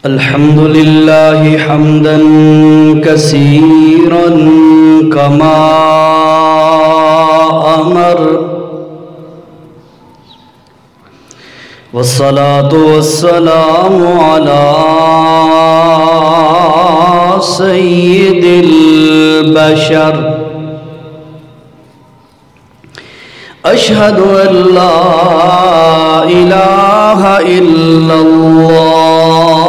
الحمد لله حمدا كثيرا كما أمر والصلاة والسلام على سيد البشر أشهد أن لا إله إلا الله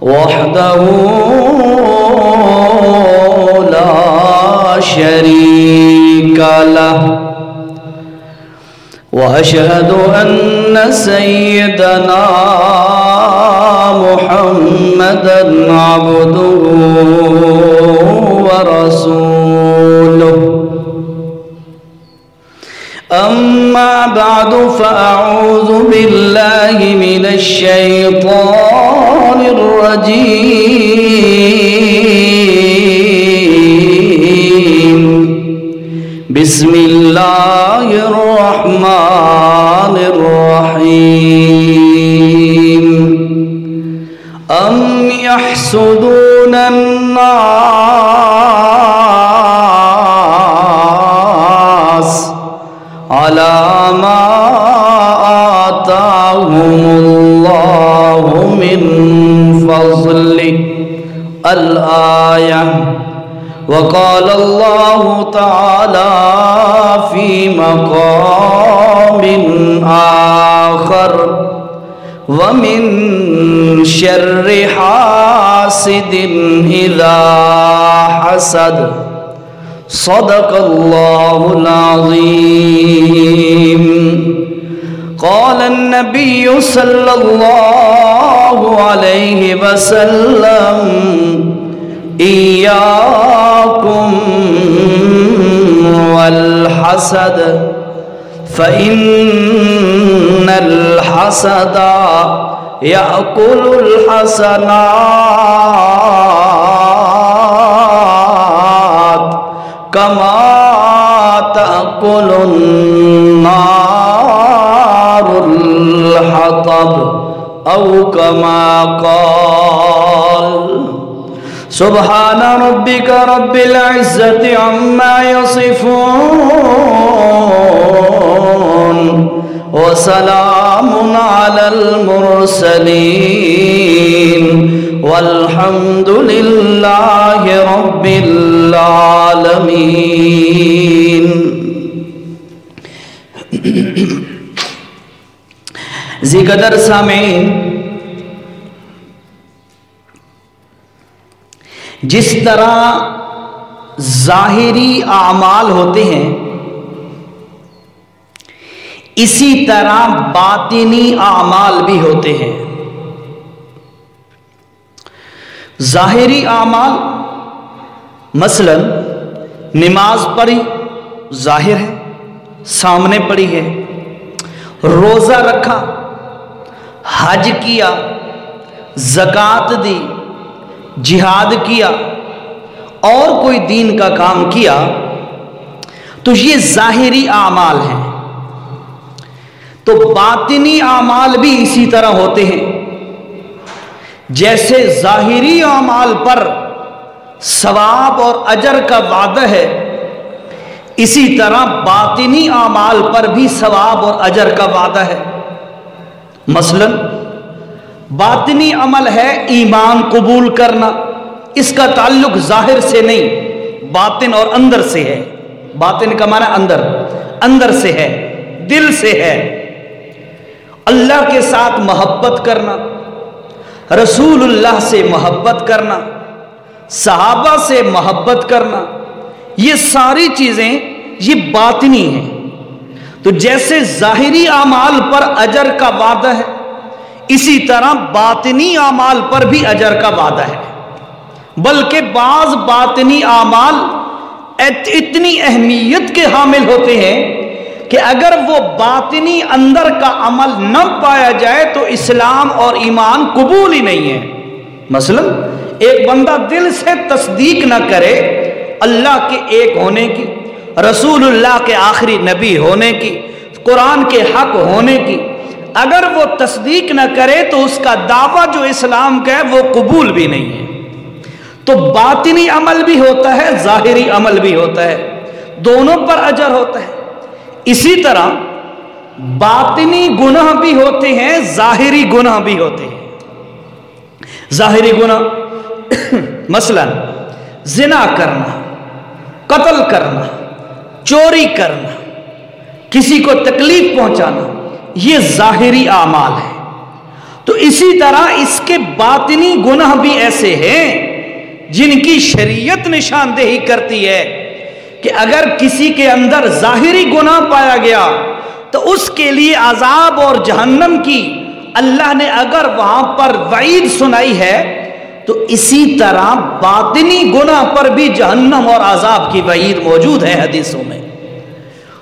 وحده لا شريك له وأشهد أن سيدنا محمدًا عبده ورسوله أما بعد فأعوذ بالله من الشيطان الرجيم بسم الله الرحمن الرحيم أم يحسدون الناس على ما آتاهم الله من فضله الآية وقال الله تعالى في مقام آخر ومن شر حاسد إذا حسد صدق الله العظيم قال النبي صلى الله عليه وسلم إياكم والحسد فإن الحسد يأكل الحسنات كما تأكل النار الحطب أو كما قال سبحان ربك رب العزة عما يصفون وسلام على المرسلين والحمد لله رب العالمين ذی قدر سامعین، جس طرح ظاہری اعمال ہوتے ہیں اسی طرح باطنی اعمال بھی ہوتے ہیں۔ ظاہری اعمال مثلا نماز پڑھی ظاہر ہے، سامنے پڑھی ہے، روزہ رکھا، حج کیا، زکوٰۃ دی، جہاد کیا اور کوئی دین کا کام کیا تو یہ ظاہری اعمال ہیں۔ تو باطنی اعمال بھی اسی طرح ہوتے ہیں، جیسے ظاہری اعمال پر ثواب اور اجر کا وعدہ ہے، اسی طرح باطنی اعمال پر بھی ثواب اور اجر کا وعدہ ہے۔ مثلا باطنی عمل ہے ایمان قبول کرنا، اس کا تعلق ظاہر سے نہیں، باطن اور اندر سے ہے۔ باطن کا معنی اندر سے ہے، دل سے ہے۔ اللہ کے ساتھ محبت کرنا، رسول اللہ سے محبت کرنا، صحابہ سے محبت کرنا، یہ ساری چیزیں یہ باطنی ہیں۔ تو جیسے ظاہری اعمال پر اجر کا وعدہ ہے، اسی طرح باطنی اعمال پر بھی اجر کا وعدہ ہے، بلکہ بعض باطنی اعمال اتنی اہمیت کے حامل ہوتے ہیں کہ اگر وہ باطنی اندر کا عمل نہ پایا جائے تو اسلام اور ایمان قبول ہی نہیں ہے۔ مثلا ایک بندہ دل سے تصدیق نہ کرے اللہ کے ایک ہونے کی، رسول اللہ کے آخری نبی ہونے کی، قرآن کے حق ہونے کی، اگر وہ تصدیق نہ کرے تو اس کا دعویٰ جو اسلام کا ہے وہ قبول بھی نہیں ہے۔ تو باطنی عمل بھی ہوتا ہے، ظاہری عمل بھی ہوتا ہے، دونوں پر اجر ہوتا ہے۔ اسی طرح باطنی گناہ بھی ہوتے ہیں، ظاہری گناہ بھی ہوتے ہیں۔ ظاہری گناہ مثلا زنا کرنا، قتل کرنا، چوری کرنا، کسی کو تکلیف پہنچانا، یہ ظاہری اعمال ہے۔ تو اسی طرح اس کے باطنی گناہ بھی ایسے ہیں جن کی شریعت نشاندہی کرتی ہے کہ اگر کسی کے اندر ظاہری گناہ پایا گیا تو اس کے لیے عذاب اور جہنم کی اللہ نے اگر وہاں پر وعید سنائی ہے تو اسی طرح باطنی گناہ پر بھی جہنم اور عذاب کی وعید موجود ہے حدیثوں میں۔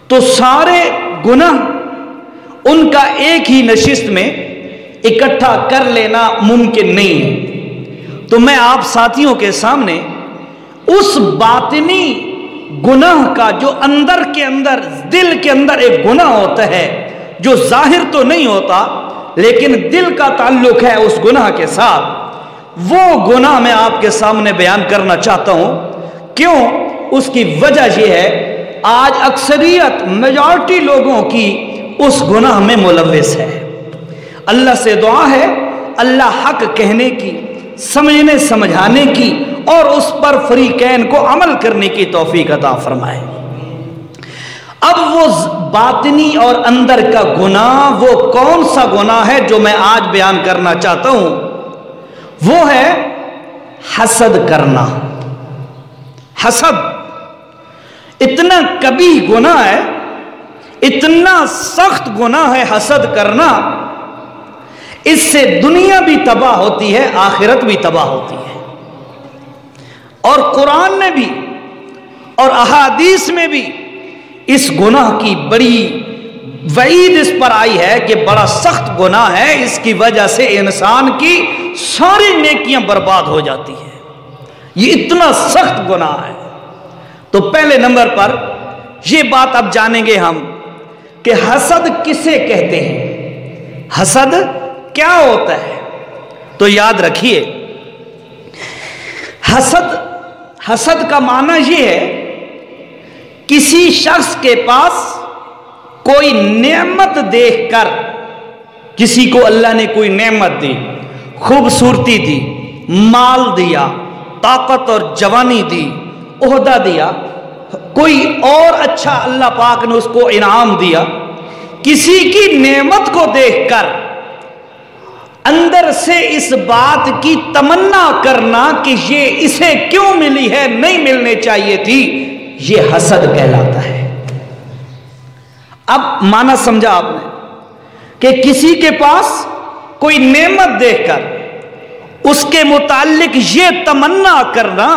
تو سارے گناہ ان کا ایک ہی نشست میں اکٹھا کر لینا ممکن نہیں ہے۔ تو میں آپ ساتھیوں کے سامنے اس باطنی گناہ کا جو اندر کے اندر دل کے اندر ایک گناہ ہوتا ہے جو ظاہر تو نہیں ہوتا لیکن دل کا تعلق ہے اس گناہ کے ساتھ، وہ گناہ میں آپ کے سامنے بیان کرنا چاہتا ہوں۔ کیوں؟ اس کی وجہ یہ ہے آج اکثریت میجارٹی لوگوں کی اس گناہ میں ملوث ہے۔ اللہ سے دعا ہے اللہ حق کہنے کی، سمجھنے سمجھانے کی اور اس پر فریقین کو عمل کرنے کی توفیق عطا فرمائے۔ اب وہ باطنی اور اندر کا گناہ وہ کون سا گناہ ہے جو میں آج بیان کرنا چاہتا ہوں؟ وہ ہے حسد کرنا۔ حسد اتنا کبھی گناہ ہے، اتنا سخت گناہ ہے حسد کرنا، اس سے دنیا بھی تباہ ہوتی ہے، آخرت بھی تباہ ہوتی ہے۔ اور قرآن میں بھی اور احادیث میں بھی اس گناہ کی بڑی وعید اس پر آئی ہے کہ بڑا سخت گناہ ہے، اس کی وجہ سے انسان کی ساری نیکیاں برباد ہو جاتی ہیں۔ یہ اتنا سخت گناہ ہے۔ تو پہلے نمبر پر یہ بات اب جانیں گے ہم کہ حسد کسے کہتے ہیں، حسد کیا ہوتا ہے۔ تو یاد رکھیے حسد کا معنی یہ ہے کسی شخص کے پاس کوئی نعمت دیکھ کر، کسی کو اللہ نے کوئی نعمت دی، خوبصورتی دی، مال دیا، طاقت اور جوانی دی، عہدہ دیا، کوئی اور اچھا اللہ پاک نے اس کو انعام دیا، کسی کی نعمت کو دیکھ کر اندر سے اس بات کی تمنا کرنا کہ یہ اسے کیوں ملی ہے، نہیں ملنے چاہیے تھی، یہ حسد کہلاتا ہے۔ اب معنی سمجھا آپ نے کہ کسی کے پاس کوئی نعمت دیکھ کر اس کے متعلق یہ تمنا کرنا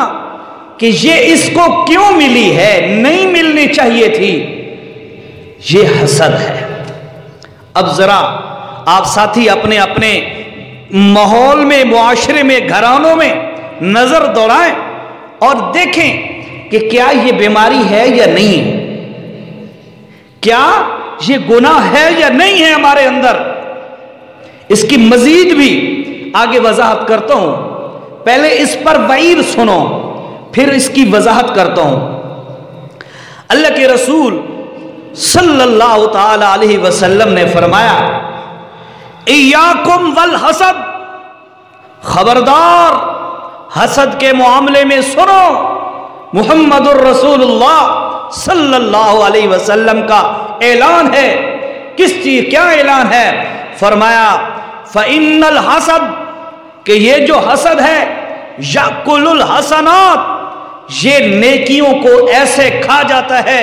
کہ یہ اس کو کیوں ملی ہے، نہیں ملنی چاہیے تھی، یہ حسد ہے۔ اب ذرا آپ ساتھی اپنے اپنے ماحول میں، معاشرے میں، گھرانوں میں نظر دوڑائیں اور دیکھیں کہ کیا یہ بیماری ہے یا نہیں ہے، کیا یہ گناہ ہے یا نہیں ہے ہمارے اندر۔ اس کی مزید بھی آگے وضاحت کرتا ہوں، پہلے اس پر وعید سنو پھر اس کی وضاحت کرتا ہوں۔ اللہ کے رسول صلی اللہ تعالی علیہ وسلم نے فرمایا ایاکم والحسد، خبردار حسد کے معاملے میں سنو۔ محمد الرسول اللہ صلی اللہ علیہ وسلم کا اعلان ہے۔ کس چیز کیا اعلان ہے؟ فرمایا فَإِنَّ الْحَسَدْ، کہ یہ جو حسد ہے یَأْكُلُ الْحَسَنَاتِ، یہ نیکیوں کو ایسے کھا جاتا ہے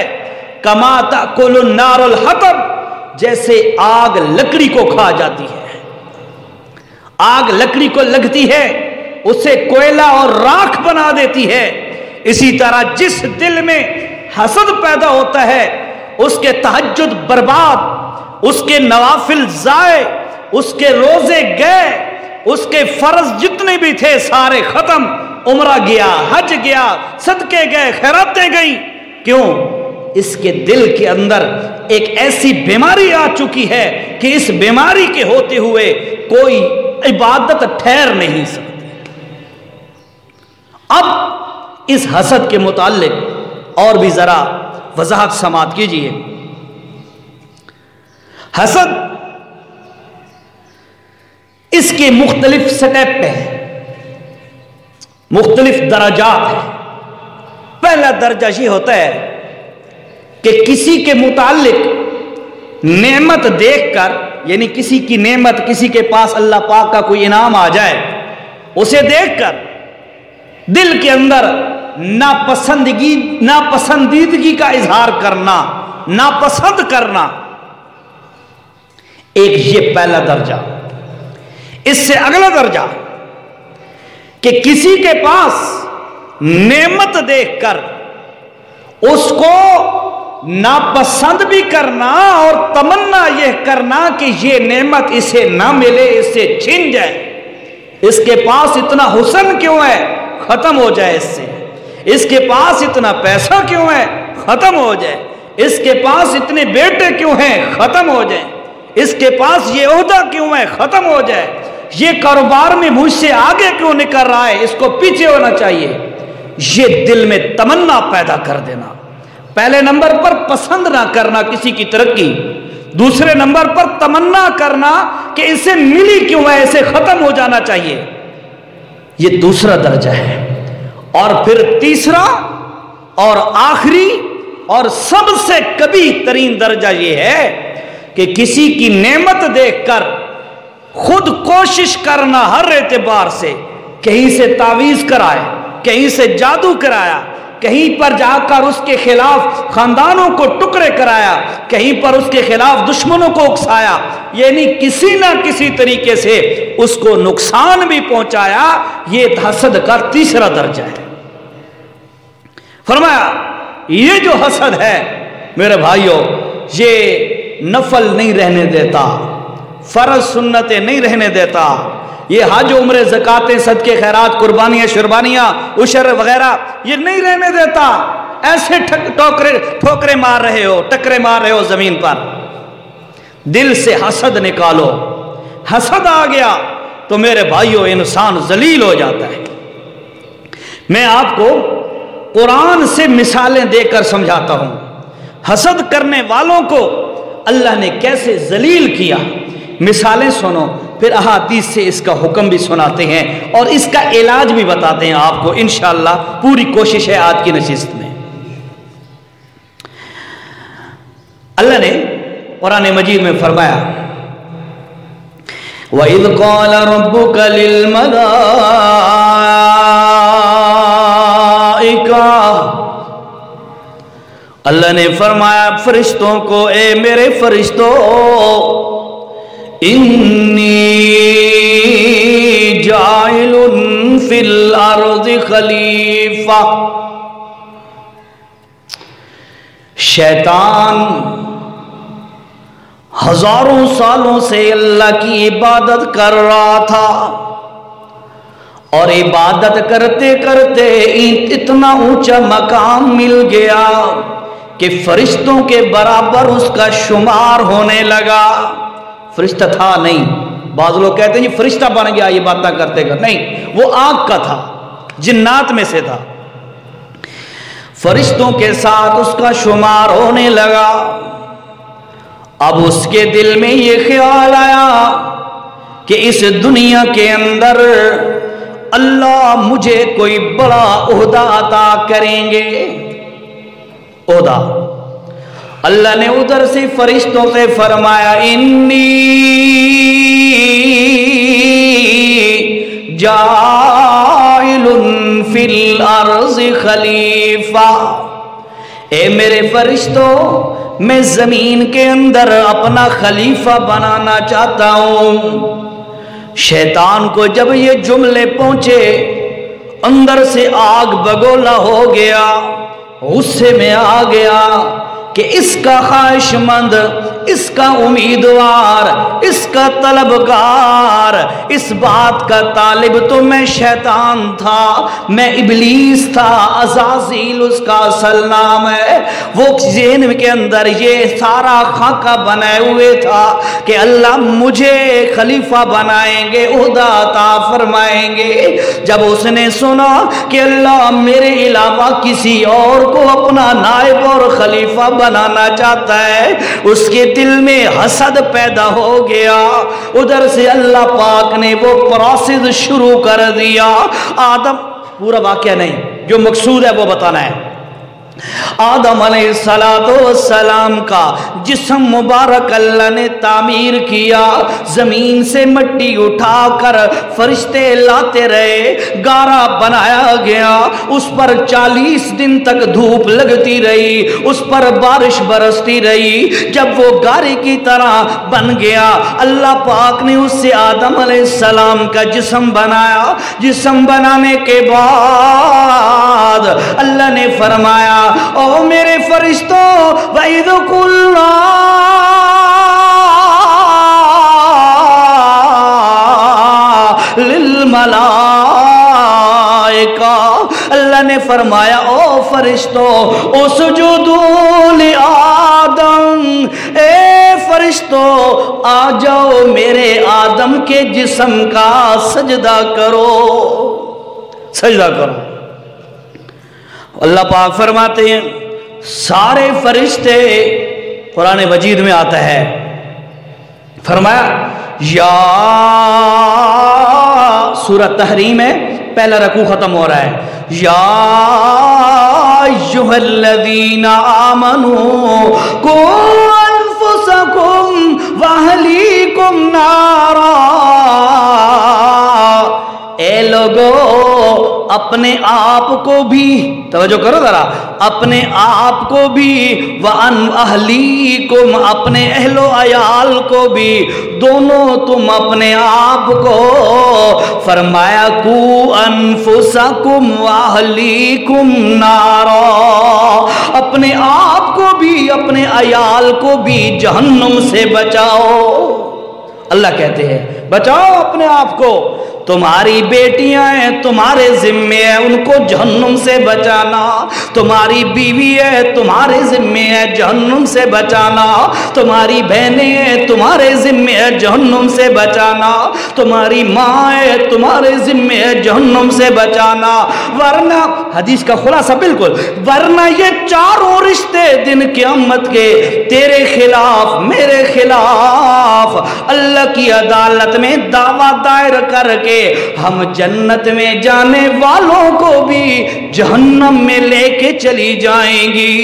کما تأکل النار الحطب، جیسے آگ لکڑی کو کھا جاتی ہے۔ آگ لکڑی کو لگتی ہے، اسے کوئلہ اور راکھ بنا دیتی ہے، اسی طرح جس دل میں حسد پیدا ہوتا ہے اس کے تہجد برباد، اس کے نوافل ضائع، اس کے روزے گئے، اس کے فرض جتنے بھی تھے سارے ختم، عمرہ گیا، حج گیا، صدقے گئے، خیراتیں گئیں۔ کیوں؟ اس کے دل کے اندر ایک ایسی بیماری آ چکی ہے کہ اس بیماری کے ہوتے ہوئے کوئی عبادت ٹھہر نہیں سکتی۔ اب اس حسد کے متعلق اور بھی ذرا وضاحت سماعت کیجئے۔ حسد اس کے مختلف سٹیپ ہیں، مختلف درجات ہیں۔ پہلا درجہ یہ ہوتا ہے کہ کسی کے متعلق نعمت دیکھ کر، یعنی کسی کی نعمت، کسی کے پاس اللہ پاک کا کوئی انعام آ جائے، اسے دیکھ کر دل کے اندر ناپسندیدگی کا اظہار کرنا، ناپسند کرنا، ایک یہ پہلا درجہ۔ اس سے اگلا درجہ کہ کسی کے پاس نعمت دیکھ کر اس کو ناپسند بھی کرنا اور تمنا یہ کرنا کہ یہ نعمت اسے نہ ملے، اس سے چھن جائے۔ اس کے پاس اتنا حسن کیوں ہے، ختم ہو جائے اس سے۔ اس کے پاس اتنا پیسہ کیوں ہے، ختم ہو جائے۔ اس کے پاس اتنے بیٹے کیوں ہیں، ختم ہو جائے۔ اس کے پاس یہ عہدہ کیوں ہے، ختم ہو جائے۔ یہ کاروبار میں مجھ سے آگے کیوں نکل رہا ہے، اس کو پیچھے ہونا چاہیے۔ یہ دل میں تمنا پیدا کر دینا۔ پہلے نمبر پر پسند نہ کرنا کسی کی ترقی، دوسرے نمبر پر تمنا کرنا کہ اسے ملی کیوں ہے، اسے ختم ہو جانا چاہیے۔ یہ دوسرا درجہ ہے۔ اور پھر تیسرا اور آخری اور سب سے کبھی ترین درجہ یہ ہے کہ کسی کی نعمت دیکھ کر خود کوشش کرنا ہر اعتبار سے، کہیں سے تعویذ کرائے، کہیں سے جادو کرایا، کہیں پر جا کر اس کے خلاف خاندانوں کو ٹکڑے کرایا، کہیں پر اس کے خلاف دشمنوں کو اکسایا، یعنی کسی نہ کسی طریقے سے اس کو نقصان بھی پہنچایا۔ یہ حسد کا تیسرا درجہ ہے۔ فرمایا یہ جو حسد ہے میرے بھائیوں، یہ نفل نہیں رہنے دیتا، فرض سنتیں نہیں رہنے دیتا، یہ حج عمرے زکاتیں صدقے خیرات قربانیاں شربانیاں عشر وغیرہ یہ نہیں رہنے دیتا۔ ایسے ٹھوکرے مار رہے ہو، ٹکرے مار رہے ہو زمین پر، دل سے حسد نکالو۔ حسد آ گیا تو میرے بھائیوں انسان ذلیل ہو جاتا ہے۔ میں آپ کو قرآن سے مثالیں دے کر سمجھاتا ہوں، حسد کرنے والوں کو اللہ نے کیسے ذلیل کیا۔ مثالیں سنو، پھر احادیث سے اس کا حکم بھی سناتے ہیں اور اس کا علاج بھی بتاتے ہیں آپ کو انشاءاللہ۔ پوری کوشش ہے آج کی نشست میں۔ اللہ نے قرآن مجید میں فرمایا وَإِذْ قَالَ رَبُّكَ لِلْمَلَائِكَةِ، اللہ نے فرمایا فرشتوں کو، اے میرے فرشتوں، انی جاعل فی الارض خلیفہ۔ شیطان ہزاروں سالوں سے اللہ کی عبادت کر رہا تھا، اور عبادت کرتے کرتے اتنا اونچا مقام مل گیا کہ فرشتوں کے برابر اس کا شمار ہونے لگا۔ فرشتہ تھا نہیں، بعض لوگ کہتے ہیں یہ فرشتہ بن گیا یہ باتیں کرتے کر، نہیں، وہ آگ کا تھا، جنات میں سے تھا۔ فرشتوں کے ساتھ اس کا شمار ہونے لگا۔ اب اس کے دل میں یہ خیال آیا کہ اس دنیا کے اندر اللہ مجھے کوئی بڑا عہدہ عطا کریں گے۔ عہدہ اللہ نے ادھر سے فرشتوں سے فرمایا انی جاعل فی الارض خلیفہ، اے میرے فرشتوں میں زمین کے اندر اپنا خلیفہ بنانا چاہتا ہوں۔ شیطان کو جب یہ جملے پہنچے اندر سے آگ بگولا ہو گیا، غصے میں آ گیا کہ اس کا خواہش مند، اس کا امیدوار، اس کا طلبگار، اس بات کا طالب تو میں شیطان تھا، میں ابلیس تھا، عزازیل اس کا اصل نام ہے۔ وہ ذہن کے اندر یہ سارا خاکہ بنائے ہوئے تھا کہ اللہ مجھے خلیفہ بنائیں گے، عہدہ عطا فرمائیں گے۔ جب اس نے سنا کہ اللہ میرے علاوہ کسی اور کو اپنا نائب اور خلیفہ بنانا چاہتا ہے، اس کے دل میں حسد پیدا ہو گیا۔ ادھر سے اللہ پاک نے وہ پروسیس شروع کر دیا۔ آدم، پورا واقعہ نہیں، جو مقصود ہے وہ بتانا ہے۔ آدم علیہ السلام کا جسم مبارک اللہ نے تعمیر کیا، زمین سے مٹی اٹھا کر فرشتے لاتے رہے، گارا بنایا گیا، اس پر 40 دن تک دھوپ لگتی رہی، اس پر بارش برستی رہی۔ جب وہ گارے کی طرح بن گیا، اللہ پاک نے اس سے آدم علیہ السلام کا جسم بنایا۔ جسم بنانے کے بعد اللہ نے فرمایا، او میرے فرشتوں، وَإِذْ قُلْنَا لِلْمَلَائِكَةِ، اللہ نے فرمایا او فرشتوں، اسجدوا لآدم، اے فرشتوں آ جاؤ میرے آدم کے جسم کا سجدہ کرو، سجدہ کرو۔ اللہ پاک فرماتے ہیں سارے فرشتے، قرآن مجید میں آتا ہے، فرمایا یا، سورہ تحریم ہے، پہلا رکوع ختم ہو رہا ہے، یا ایھا الذین آمنوا قوا انفسکم واہلیکم نارا، اے لوگو اپنے آپ کو بھی، توجہ کرو ذرا، اپنے آپ کو بھی، وَأَنْ أَهْلِيكُمْ، اپنے اہل و عیال کو بھی، دونوں تم اپنے آپ کو، فرمایا قُوا أَنفُسَكُمْ وَأَهْلِيكُمْ نَارًا، اپنے آپ کو بھی اپنے عیال کو بھی جہنم سے بچاؤ۔ اللہ کہتے ہیں بچاؤ اپنے آپ کو، تمہاری بیٹیاں ہیں تمہارے ذمے ہے ان کو جہنم سے بچانا، تمہاری بیوی ہے تمہارے ذمے ہے جہنم سے بچانا، تمہاری بہنیں ہیں تمہارے ذمے ہے جہنم سے بچانا، تمہاری ماں ہے تمہارے ذمے ہے جہنم سے بچانا، ورنہ حدیث کا خلاصہ بالکل، ورنہ یہ چاروں رشتے دن قیامت کے تیرے خلاف میرے خلاف اللہ کی عدالت میں دعویٰ دائر کر کے ہم جنت میں جانے والوں کو بھی جہنم میں لے کے چلی جائیں گی۔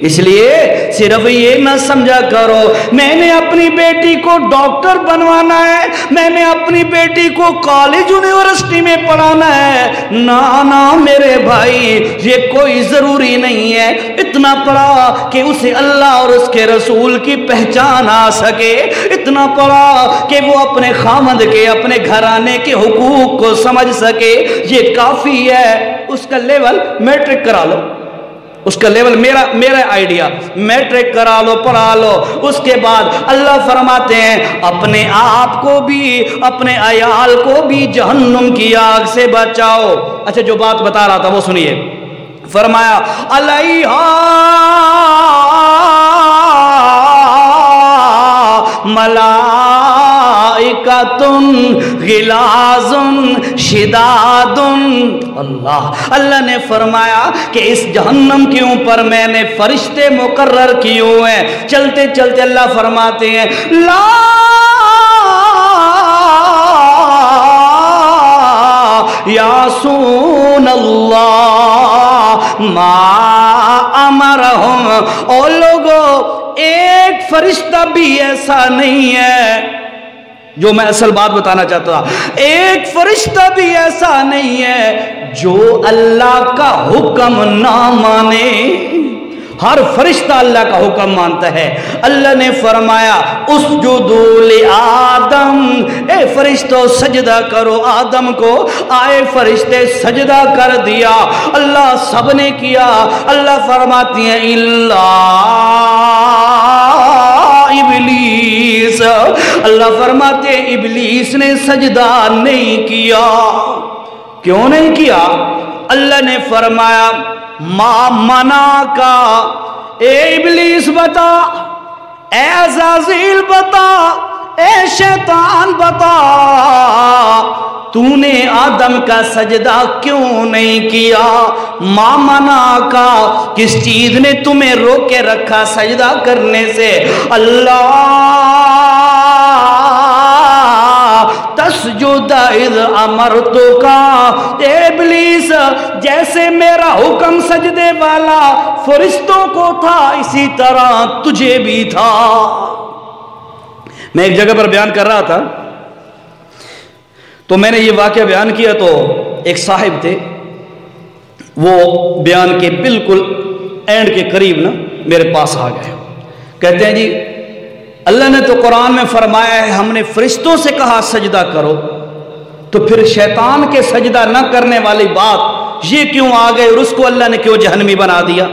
اس لیے صرف یہ نہ سمجھا کرو میں نے اپنی بیٹی کو ڈاکٹر بنوانا ہے، میں نے اپنی بیٹی کو کالج یونیورسٹی میں پڑھانا ہے، نا میرے بھائی یہ کوئی ضروری نہیں ہے، اتنا پڑھا کہ اسے اللہ اور اس کے رسول کی پہچان آ سکے، اتنا پڑھا کہ وہ اپنے خامد کے اپنے گھرانے کے حقوق کو سمجھ سکے، یہ کافی ہے۔ اس کا لیول میٹرک کرا لو، اس کا لیول میرا آئیڈیا، میٹرک کرا لو پڑھا لو، اس کے بعد اللہ فرماتے ہیں اپنے آپ کو بھی اپنے عیال کو بھی جہنم کی آگ سے بچاؤ۔ اچھا جو بات بتا رہا تھا وہ سنیے، فرمایا علیہا ملائکۃ غلاظ شداد، اللہ نے فرمایا کہ اس جہنم کے اوپر میں نے فرشتے مقرر کیے ہوئے ہیں۔ چلتے چلتے اللہ فرماتے ہیں لا یعصون اللہ ما امرہم، اور لوگوں ایک فرشتہ بھی ایسا نہیں ہے، جو میں اصل بات بتانا چاہتا تھا، ایک فرشتہ بھی ایسا نہیں ہے جو اللہ کا حکم نہ مانے، ہر فرشتہ اللہ کا حکم مانتا ہے۔ اللہ نے فرمایا اسجدوا لآدم، اے فرشتوں سجدہ کرو آدم کو، آئے فرشتے سجدہ کر دیا، اللہ سب نے کیا۔ اللہ فرماتی ہیں الا اللہ فرماتے ہیں ابلیس نے سجدہ نہیں کیا. کیوں نہیں کیا؟ اللہ نے فرمایا ما منع کا، اے ابلیس بتا، اے عزازیل بتا، اے شیطان بتا، تو نے آدم کا سجدہ کیوں نہیں کیا؟ ما منع کا، کس چیز نے تمہیں روکے رکھا سجدہ کرنے سے؟ اللہ تسجد اذ امرتک، اے ابلیس جیسے میرا حکم سجدے والا فرشتوں کو تھا اسی طرح تجھے بھی تھا. میں ایک جگہ پر بیان کر رہا تھا تو میں نے یہ واقعہ بیان کیا تو ایک صاحب تھے، وہ بیان کے بالکل اینڈ کے قریب نا میرے پاس آ گئے. کہتے ہیں جی اللہ نے تو قرآن میں فرمایا ہے ہم نے فرشتوں سے کہا سجدہ کرو، تو پھر شیطان کے سجدہ نہ کرنے والی بات یہ کیوں آ گئی اور اس کو اللہ نے کیوں جہنمی بنا دیا؟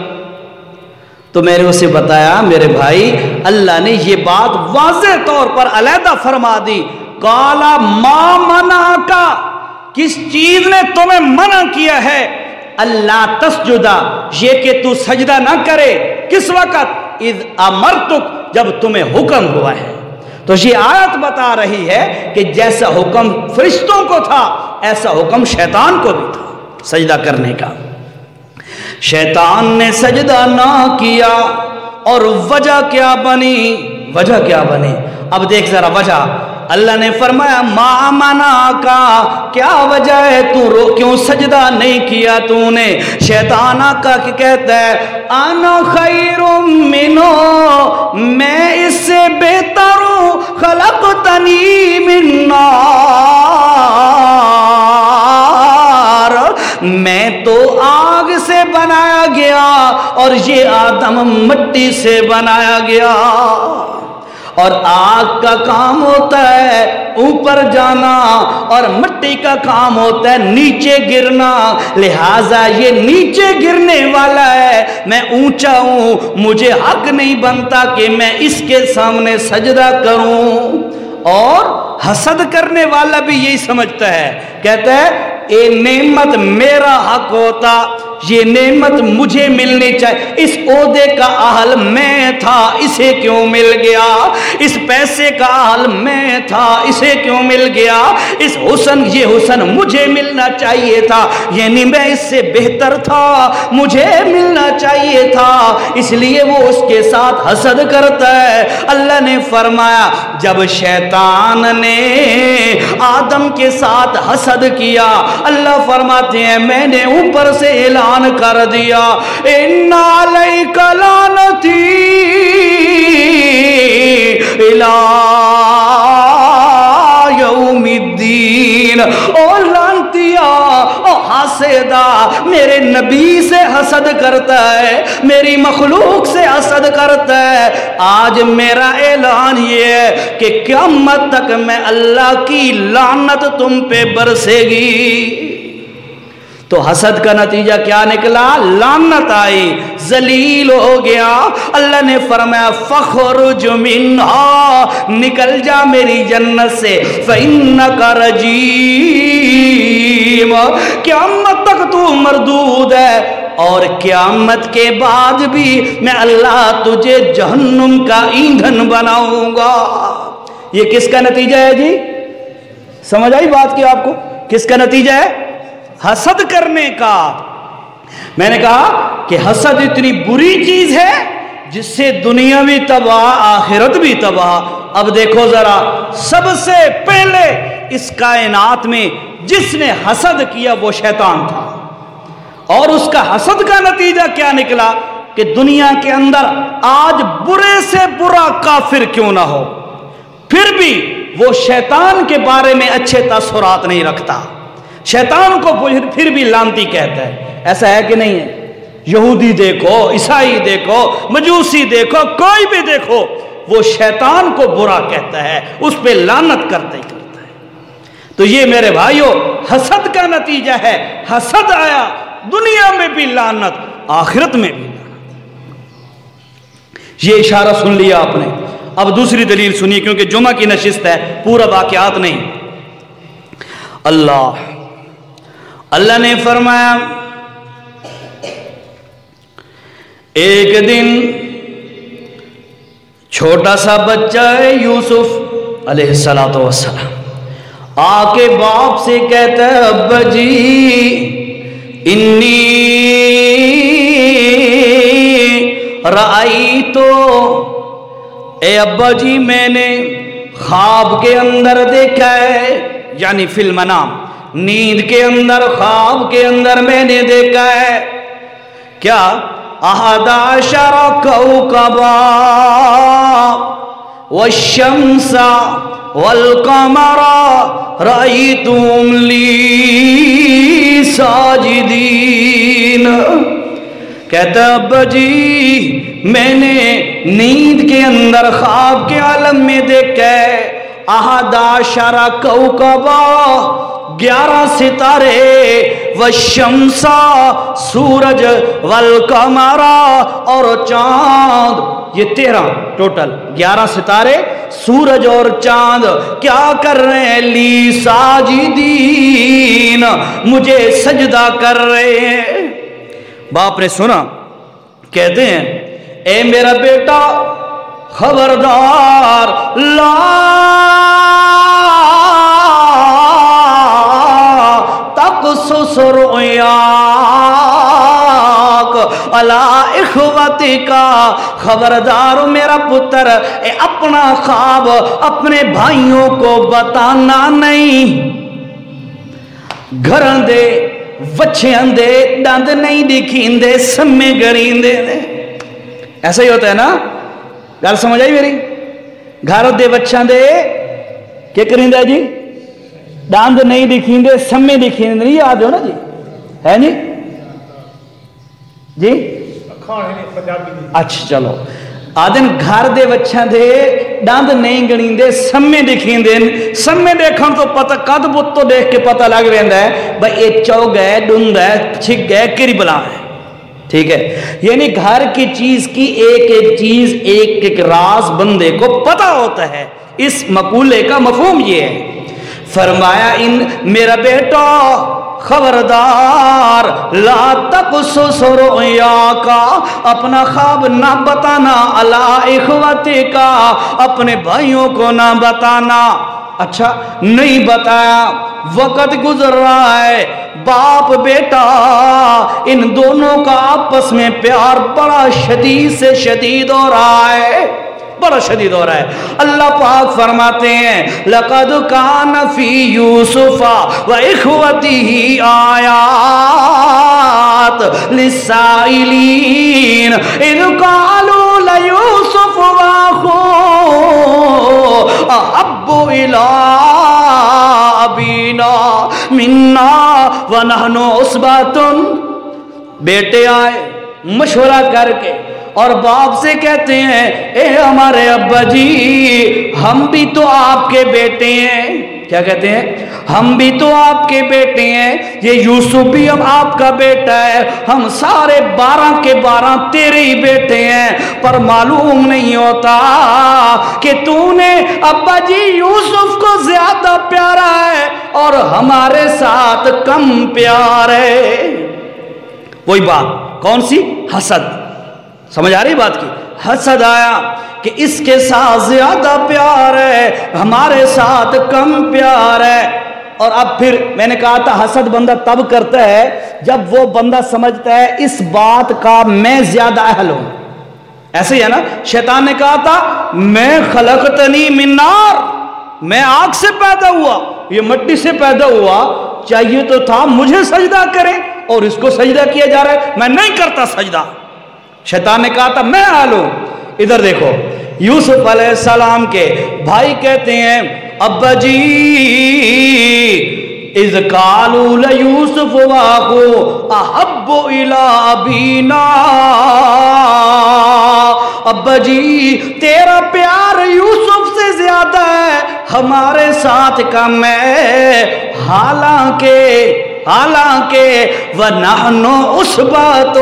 تو میں نے اسے بتایا میرے بھائی اللہ نے یہ بات واضح طور پر علیحدہ فرما دی. قالا ما منع کا، کس چیز نے تمہیں منع کیا ہے؟ اللہ تسجدہ، یہ کہ تو سجدہ نہ کرے. کس وقت؟ اذ امرتک، جب تمہیں حکم ہوا ہے. تو یہ آیت بتا رہی ہے کہ جیسا حکم فرشتوں کو تھا ایسا حکم شیطان کو بھی تھا سجدہ کرنے کا. شیطان نے سجدہ نہ کیا اور وجہ کیا بنی؟ وجہ کیا بنی؟ اب دیکھ ذرا وجہ. اللہ نے فرمایا ما منع کا، کیا وجہ ہے تو کیوں سجدہ نہیں کیا تو نے؟ شیطان آقا کی کہتا ہے انا خیر منو، میں اس سے بہتر ہوں، خلقتنی من نار، میں تو آگ سے بنایا گیا اور یہ آدم مٹی سے بنایا گیا، اور آگ کا کام ہوتا ہے اوپر جانا اور مٹی کا کام ہوتا ہے نیچے گرنا، لہٰذا یہ نیچے گرنے والا ہے، میں اونچا ہوں، مجھے حق نہیں بنتا کہ میں اس کے سامنے سجدہ کروں. اور حسد کرنے والا بھی یہی سمجھتا ہے، کہتا ہے اے نعمت میرا حق ہوتا، یہ نعمت مجھے ملنی چاہیے، اس عہدے کا اہل میں تھا اسے کیوں مل گیا، اس پیسے کا اہل میں تھا اسے کیوں مل گیا، اس حسن یہ حسن مجھے ملنا چاہیے تھا، یعنی میں اس سے بہتر تھا مجھے ملنا چاہیے تھا، اس لیے وہ اس کے ساتھ حسد کرتا ہے. اللہ نے فرمایا جب شیطان نے آدم کے ساتھ حسد کیا، اللہ فرماتے ہیں میں نے اوپر سے اعلان کر دیا ان علیک لعنتی الی یوم الدین. او لعنتیا، او حاسدہ، میرے نبی سے حسد کرتا ہے، میری مخلوق سے حسد کرتا ہے، آج میرا اعلان یہ ہے کہ قیامت تک میں اللہ کی لعنت تم پہ برسے گی. تو حسد کا نتیجہ کیا نکلا؟ لعنت آئی، ذلیل ہو گیا. اللہ نے فرمایا فخرج منہا، نکل جا میری جنت سے، فإنک رجیم، قیامت تک تو مردود ہے، اور قیامت کے بعد بھی میں اللہ تجھے جہنم کا ایندھن بناؤں گا. یہ کس کا نتیجہ ہے جی؟ سمجھ آئی بات کی آپ کو؟ کس کا نتیجہ ہے؟ حسد کرنے کا. میں نے کہا کہ حسد اتنی بری چیز ہے جس سے دنیا بھی تباہ آخرت بھی تباہ. اب دیکھو ذرا، سب سے پہلے اس کائنات میں جس نے حسد کیا وہ شیطان تھا، اور اس کا حسد کا نتیجہ کیا نکلا کہ دنیا کے اندر آج برے سے برا کافر کیوں نہ ہو پھر بھی وہ شیطان کے بارے میں اچھے تاثرات نہیں رکھتا، شیطان کو پھر بھی لعنتی کہتا ہے. ایسا ہے کہ نہیں ہے؟ یہودی دیکھو، عیسائی دیکھو، مجوسی دیکھو، کوئی بھی دیکھو، وہ شیطان کو برا کہتا ہے، اس پہ لعنت کرتا ہی کرتا ہے. تو یہ میرے بھائیوں حسد کا نتیجہ ہے. حسد آیا دنیا میں بھی لعنت، آخرت میں بھی لعنت. یہ اشارہ سن لیا آپ نے. اب دوسری دلیل سنیے کیونکہ جمعہ کی نشست ہے، پورا واقعات نہیں۔ اللہ نے فرمایا ایک دن چھوٹا سا بچہ ہے یوسف علیہ السلام آ کے باپ سے کہتا ہے ابا جی انی رأی تو، اے ابا جی میں نے خواب کے اندر دیکھا ہے، یعنی فی المنام، نیند کے اندر، خواب کے اندر میں نے دیکھا ہے کیا؟ 11 کوكبا والشمس والقمر رأيتهم لي ساجدين۔ کہتا ہے ابا جی میں نے نیند کے اندر خواب کے عالم میں دیکھا ہے 11 کوكبا، 11 ستارے، والشمس سورج، والقمر اور چاند، یہ 13 ٹوٹل 11 ستارے، سورج اور چاند کیا کر رہے ہیں؟ لی ساجدین، مجھے سجدہ کر رہے ہیں۔ باپ نے سنا، کہتے ہیں اے میرا بیٹا خبردار، لا تقصص رؤیاک علی اخوتک، خبردار میرا پتر اپنا خواب اپنے بھائیوں کو بتانا نہیں۔ گھراں دے بچیاں دے دند نہیں دکھین دے، سمے گرین دے۔ ایسا ہی ہوتا ہے نا، گل سمجھ آئی میری؟ گھر دے بچیاں دے کیا کریں دے جی؟ دند نہیں دکھین دے، سمے دکھین دے، نہیں یاد ہو نا جی؟ ہے جی؟ جی؟ اچھا چلو، آدن گھر دے بچیاں دے دند نہیں گنین دے، سمے دکھین دے، سمے دیکھن تو پتہ قد بت تو دیکھ کے پتہ لگ رہا ہے بھئی یہ چوگ ہے، ڈند ہے، چھک گئے، کری بلا ہے، ٹھیک ہے؟ یعنی گھر کی چیز کی ایک ایک چیز، ایک ایک راز بندے کو پتہ ہوتا ہے۔ اس مقولے کا مفہوم یہ ہے۔ فرمایا ان میرا بیٹا خبردار، لا تقصص رؤیاک، اپنا خواب نہ بتانا، علی اخوتک، اپنے بھائیوں کو نہ بتانا۔ اچھا نہیں بتایا، وقت گزر رہا ہے، باپ بیٹا ان دونوں کا آپس میں پیار بڑا شدید سے شدید ہو رہا ہے، بڑا شدید ہو رہا ہے۔ اللہ پاک فرماتے ہیں لَقَدْ كَانَ فِي يُوسُفَ وَإِخْوَتِهِ آيَاتٌ لِلسَّائِلِينَ إِذْ قَالُوا لَيُوسُفُ وَأَخُوهُ أَحَبُّ إِلَىٰ أَبِينَا مِنَّا وَنَحْنُ عُصْبَةٌ۔ بیٹے آئے مشورہ کر کے اور باپ سے کہتے ہیں اے ہمارے ابا جی ہم بھی تو آپ کے بیٹے ہیں۔ کیا کہتے ہیں؟ ہم بھی تو آپ کے بیٹے ہیں، یہ یوسف بھی ہم آپ کا بیٹا ہے، ہم سارے 12 کے 12 تیرے ہی بیٹے ہیں، پر معلوم نہیں ہوتا کہ تو نے ابا جی یوسف کو زیادہ پیارا ہے اور ہمارے ساتھ کم پیار ہے۔ وہی بات کون سی؟ حسد۔ سمجھ آ رہی بات کی؟ حسد آیا کہ اس کے ساتھ زیادہ پیار ہے، ہمارے ساتھ کم پیار ہے۔ اور اب پھر میں نے کہا تھا حسد بندہ تب کرتا ہے جب وہ بندہ سمجھتا ہے اس بات کا میں زیادہ اہل ہوں۔ ایسے ہی ہے نا، شیطان نے کہا تھا میں خلقتنی من نار، میں آگ سے پیدا ہوا، یہ مٹی سے پیدا ہوا، چاہیے تو تھا مجھے سجدہ کرے اور اس کو سجدہ کیا جا رہا ہے، میں نہیں کرتا سجدہ۔ شیطان نے کہا تھا میں اہل ہوں۔ ادھر دیکھو یوسف علیہ السلام کے بھائی کہتے ہیں ابا جی اذ قالوا لیوسف واخوہ احب الی ابینا، ابا جی تیرا پیار یوسف سے زیادہ ہے، ہمارے ساتھ کم ہے، حالانکہ وَنَحْنُ عُصْبَةٌ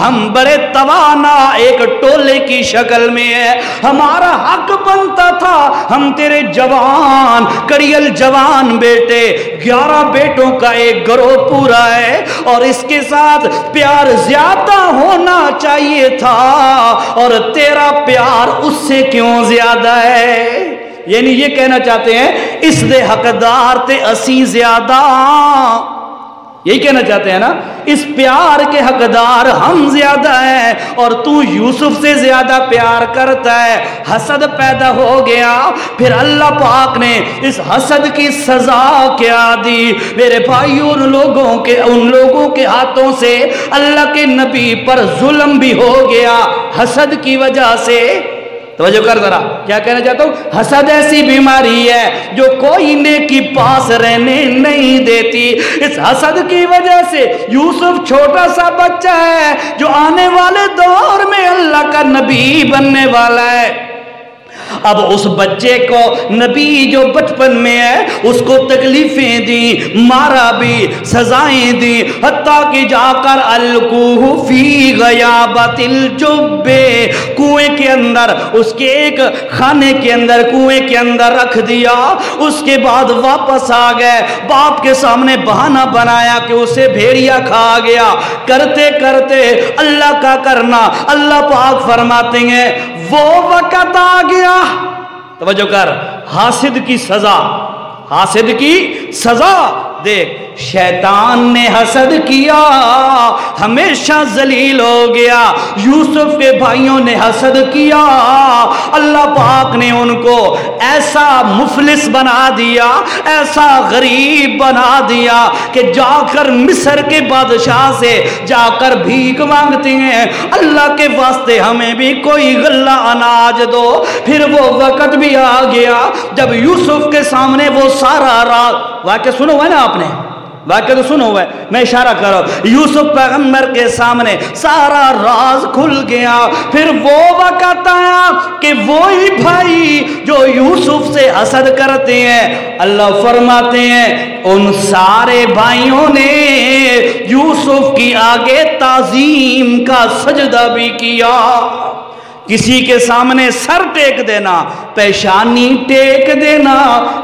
ہم بڑے توانا ایک ٹولے کی شکل میں ہے، ہمارا حق بنتا تھا ہم تیرے جوان کڑیل جوان بیٹے 11 بیٹوں کا ایک گروہ پورا ہے اور اس کے ساتھ پیار زیادہ ہونا چاہیے تھا اور تیرا پیار اس سے کیوں زیادہ ہے؟ یعنی یہ کہنا چاہتے ہیں اس دے حقدار تے اسی زیادہ، یہی کہنا چاہتے ہیں نا، اس پیار کے حقدار ہم زیادہ ہیں اور تو یوسف سے زیادہ پیار کرتا ہے۔ حسد پیدا ہو گیا، پھر اللہ پاک نے اس حسد کی سزا کیا دی میرے بھائی؟ ان لوگوں کے ہاتھوں سے اللہ کے نبی پر ظلم بھی ہو گیا حسد کی وجہ سے۔ توجہ کر ذرا، کیا کہنا چاہتا ہوں؟ حسد ایسی بیماری ہے جو کوئی نیکی پاس رہنے نہیں دیتی۔ اس حسد کی وجہ سے یوسف چھوٹا سا بچہ ہے جو آنے والے دور میں اللہ کا نبی بننے والا ہے۔ اب اس بچے کو نبی جو بچپن میں ہے اس کو تکلیفیں دی، مارا بھی، سزائیں دی، حتیٰ کہ جا کر القوہ فی غیابت الجب، کنویں کے اندر، اس کے ایک خانے کے اندر کنویں کے اندر رکھ دیا۔ اس کے بعد واپس آ گئے، باپ کے سامنے بہانہ بنایا کہ اسے بھیڑیا کھا گیا۔ کرتے کرتے اللہ کا کرنا، اللہ پاک فرماتے ہیں وہ وقت آ گیا، توجہ کر، حاسد کی سزا، حاسد کی سزا دیکھ۔ شیطان نے حسد کیا، ہمیشہ ذلیل ہو گیا۔ یوسف کے بھائیوں نے حسد کیا، اللہ پاک نے ان کو ایسا مفلس بنا دیا، ایسا غریب بنا دیا کہ جا کر مصر کے بادشاہ سے جا کر بھیک مانگتے ہیں، اللہ کے واسطے ہمیں بھی کوئی غلہ اناج دو۔ پھر وہ وقت بھی آ گیا جب یوسف کے سامنے وہ سارا راز، واقعہ سنو ہوا نا آپ نے، واقعہ تو سنو ہوا ہے، میں اشارہ کر رہا ہوں، یوسف پیغمبر کے سامنے سارا راز کھل گیا۔ پھر وہ وقت آیا کہ وہی بھائی جو یوسف سے حسد کرتے ہیں، اللہ فرماتے ہیں ان سارے بھائیوں نے یوسف کی آگے تعظیم کا سجدہ بھی کیا۔ کسی کے سامنے سر ٹیک دینا، پیشانی ٹیک دینا،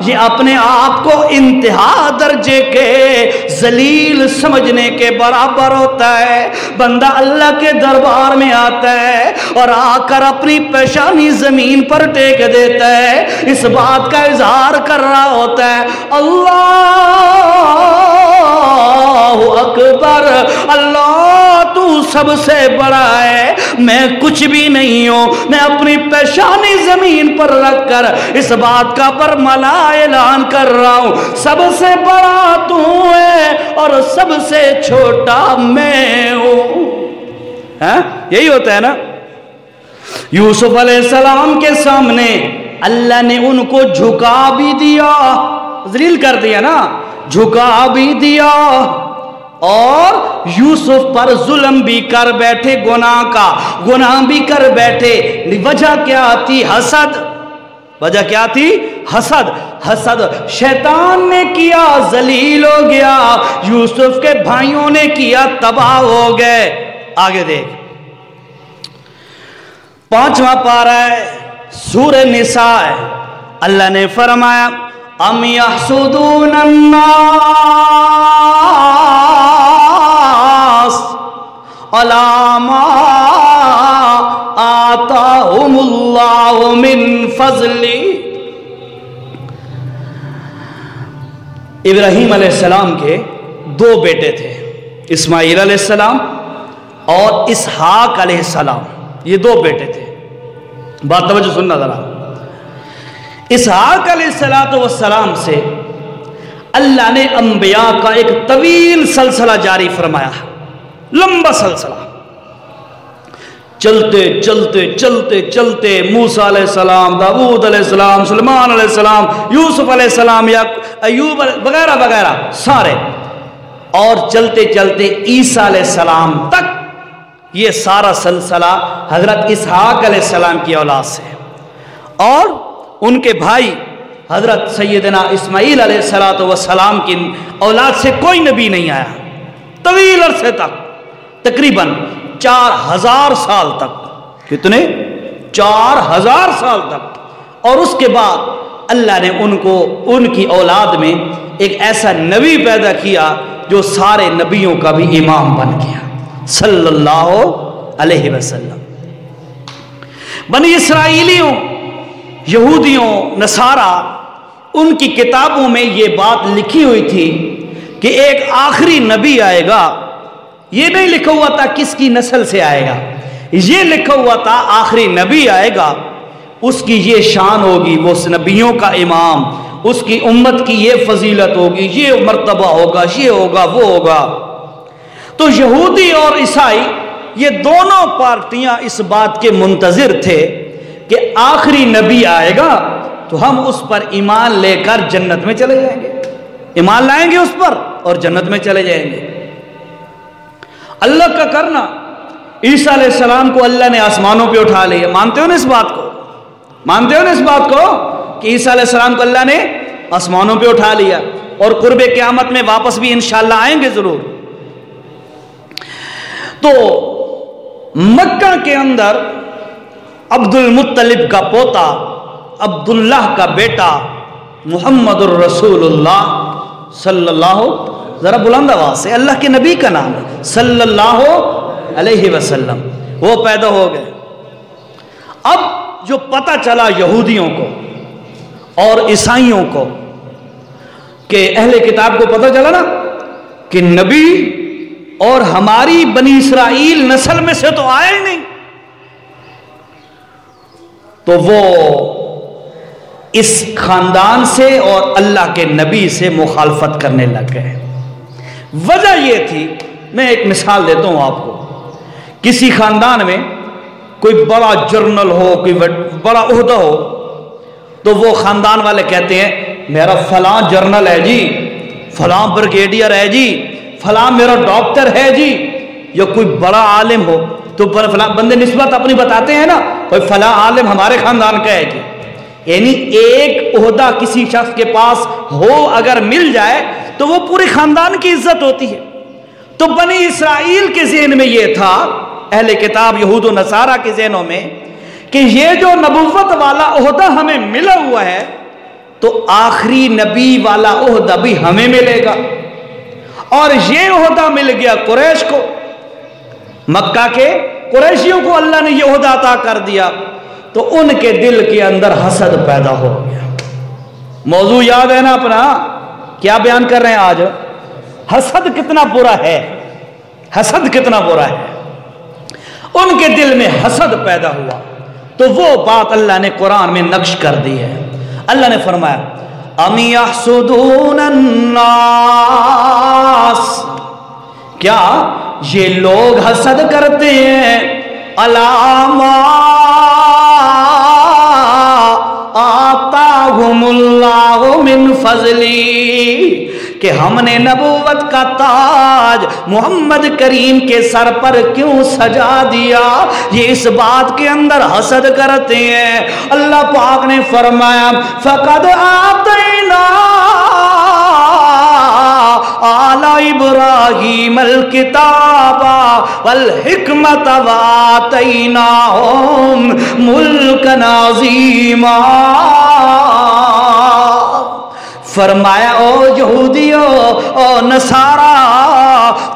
یہ اپنے آپ کو انتہا درجے کے ذلیل سمجھنے کے برابر ہوتا ہے۔ بندہ اللہ کے دربار میں آتا ہے اور آ کر اپنی پیشانی زمین پر ٹیک دیتا ہے، اس بات کا اظہار کر رہا ہوتا ہے اللہ اکبر، اللہ تو سب سے بڑا ہے، میں کچھ بھی نہیں ہوں، میں اپنی پیشانی زمین پر رکھ کر اس بات کا برملا اعلان کر رہا ہوں، سب سے بڑا تو ہے اور سب سے چھوٹا میں ہوں۔ یہی ہوتا ہے نا۔ یوسف علیہ السلام کے سامنے اللہ نے ان کو جھکا بھی دیا، ذلیل کر دیا نا، جھکا بھی دیا اور یوسف پر ظلم بھی کر بیٹھے، گناہ بھی کر بیٹھے۔ وجہ کیا تھی؟ حسد۔ وجہ کیا تھی؟ حسد شیطان نے کیا، ذلیل ہو گیا، یوسف کے بھائیوں نے کیا، تباہ ہو گئے۔ آگے دیکھ، 5واں پارہ ہے، سورہ نساء ہے۔ اللہ نے فرمایا ام یحسدون الناس علی ما آتاہم اللہ من فضل۔ ابراہیم علیہ السلام کے 2 بیٹے تھے، اسماعیل علیہ السلام اور اسحاق علیہ السلام، یہ 2 بیٹے تھے۔ بات توجہ سننا ذرا۔ اسحاق علیہ السلام سے اللہ نے انبیاء کا ایک طویل سلسلہ جاری فرمایا، لمبا سلسلہ، چلتے چلتے چلتے چلتے موسیٰ علیہ السلام، داؤد علیہ السلام، سلیمان علیہ السلام، یوسف علیہ السلام، یا ایوب وغیرہ وغیرہ سارے، اور چلتے چلتے عیسیٰ علیہ السلام تک۔ یہ سارا سلسلہ حضرت اسحاق علیہ السلام کی اولاد سے، اور ان کے بھائی حضرت سیدنا اسماعیل علیہ السلام کی اولاد سے کوئی نبی نہیں آیا طویل عرصے تک، تقریباً 4000 سال تک. کتنے؟ 4000 سال تک. اور اس کے بعد اللہ نے ان کو ان کی اولاد میں ایک ایسا نبی پیدا کیا جو سارے نبیوں کا بھی امام بن گیا صلی اللہ علیہ وسلم. بنی اسرائیلیوں، یہودیوں، نصارہ، ان کی کتابوں میں یہ بات لکھی ہوئی تھی کہ ایک آخری نبی آئے گا. یہ نہیں لکھا ہوا تھا کس کی نسل سے آئے گا، یہ لکھا ہوا تھا آخری نبی آئے گا، اس کی یہ شان ہوگی، وہ نبیوں کا امام، اس کی امت کی یہ فضیلت ہوگی، یہ مرتبہ ہوگا، یہ ہوگا، وہ ہوگا. تو یہودی اور عیسائی یہ دونوں پارٹیاں اس بات کے منتظر تھے کہ آخری نبی آئے گا تو ہم اس پر ایمان لے کر جنت میں چلے جائیں گے، ایمان لائیں گے اس پر اور جنت میں چلے جائیں گے. اللہ کا کرنا، عیسیٰ علیہ السلام کو اللہ نے آسمانوں پہ اٹھا لیا. مانتے ہو نا اس بات کو؟ مانتے ہو نا اس بات کو کہ عیسیٰ علیہ السلام کو اللہ نے آسمانوں پہ اٹھا لیا اور قرب قیامت میں واپس بھی انشاءاللہ آئیں گے ضرور. تو مکہ کے اندر عبد المطلب کا پوتا، عبداللہ کا بیٹا محمد الرسول اللہ صلی اللہ، ذرا بلند آواز سے، اللہ کے نبی کا نام ہے صلی اللہ علیہ وسلم، وہ پیدا ہو گئے. اب جو پتہ چلا یہودیوں کو اور عیسائیوں کو کہ اہل کتاب کو پتہ چلا نا کہ نبی اور ہماری بنی اسرائیل نسل میں سے تو آئے ہی نہیں، تو وہ اس خاندان سے اور اللہ کے نبی سے مخالفت کرنے لگ گئے. وجہ یہ تھی، میں ایک مثال دیتا ہوں آپ کو. کسی خاندان میں کوئی بڑا جرنل ہو، کوئی بڑا عہدہ ہو، تو وہ خاندان والے کہتے ہیں میرا فلاں جرنل ہے جی، فلاں بریگیڈیئر ہے جی، فلاں میرا ڈاکٹر ہے جی. یا کوئی بڑا عالم ہو تو فلاں بندے نسبت اپنی بتاتے ہیں نا، کوئی فلاں عالم ہمارے خاندان کا ہے جی. یعنی ایک عہدہ کسی شخص کے پاس ہو اگر مل جائے تو وہ پورے خاندان کی عزت ہوتی ہے. تو بنی اسرائیل کے ذہن میں یہ تھا، اہل کتاب یہود و نصارہ کے ذہنوں میں، کہ یہ جو نبوت والا عہدہ ہمیں ملا ہوا ہے تو آخری نبی والا عہدہ بھی ہمیں ملے گا. اور یہ عہدہ مل گیا قریش کو، مکہ کے قریشیوں کو اللہ نے یہ عہدہ عطا کر دیا، تو ان کے دل کے اندر حسد پیدا ہو گیا. موضوع یاد ہے نا اپنا، کیا بیان کر رہے ہیں آج؟ حسد کتنا برا ہے، حسد کتنا برا ہے. ان کے دل میں حسد پیدا ہوا تو وہ بات اللہ نے قرآن میں نقش کر دی ہے. اللہ نے فرمایا ام یحسدون الناس، کیا یہ لوگ حسد کرتے ہیں علاما آتاہم اللہ من فضلی، کہ ہم نے نبوت کا تاج محمد کریم کے سر پر کیوں سجا دیا، یہ اس بات کے اندر حسد کرتے ہیں. اللہ پاک نے فرمایا فقد آتینا آل ابراہیم الکتاب والحکمت وآتیناہم ملکا عظیما. فرمایا او یہودیو او نصارہ،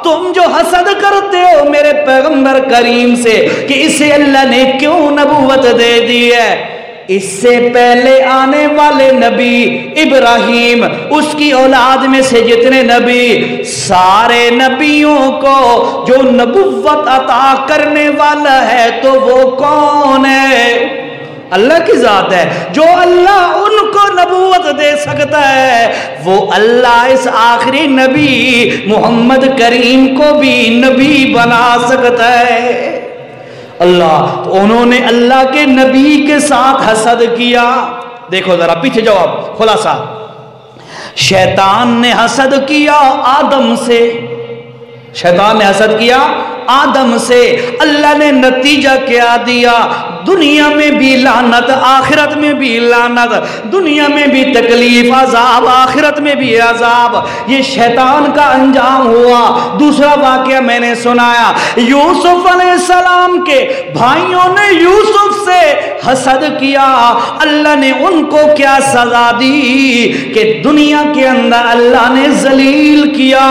تم جو حسد کرتے ہو میرے پیغمبر کریم سے کہ اسے اللہ نے کیوں نبوت دے دی ہے، اس سے پہلے آنے والے نبی ابراہیم، اس کی اولاد میں سے جتنے نبی، سارے نبیوں کو جو نبوت عطا کرنے والا ہے تو وہ کون ہے؟ اللہ کی ذات ہے. جو اللہ ان کو نبوت دے سکتا ہے وہ اللہ اس آخری نبی محمد کریم کو بھی نبی بنا سکتا ہے. اللہ، تو انہوں نے اللہ کے نبی کے ساتھ حسد کیا. دیکھو ذرا پیچھے جواب خلاصہ، شیطان نے حسد کیا آدم سے، شیطان نے حسد کیا آدم سے اللہ نے نتیجہ کیا دیا؟ دنیا میں بھی لعنت، آخرت میں بھی لعنت، دنیا میں بھی تکلیف عذاب، آخرت میں بھی عذاب۔ یہ شیطان کا انجام ہوا۔ دوسرا واقعہ میں نے سنایا، یوسف علیہ السلام کے بھائیوں نے یوسف سے حسد کیا، اللہ نے ان کو کیا سزا دی کہ دنیا کے اندر اللہ نے ذلیل کیا۔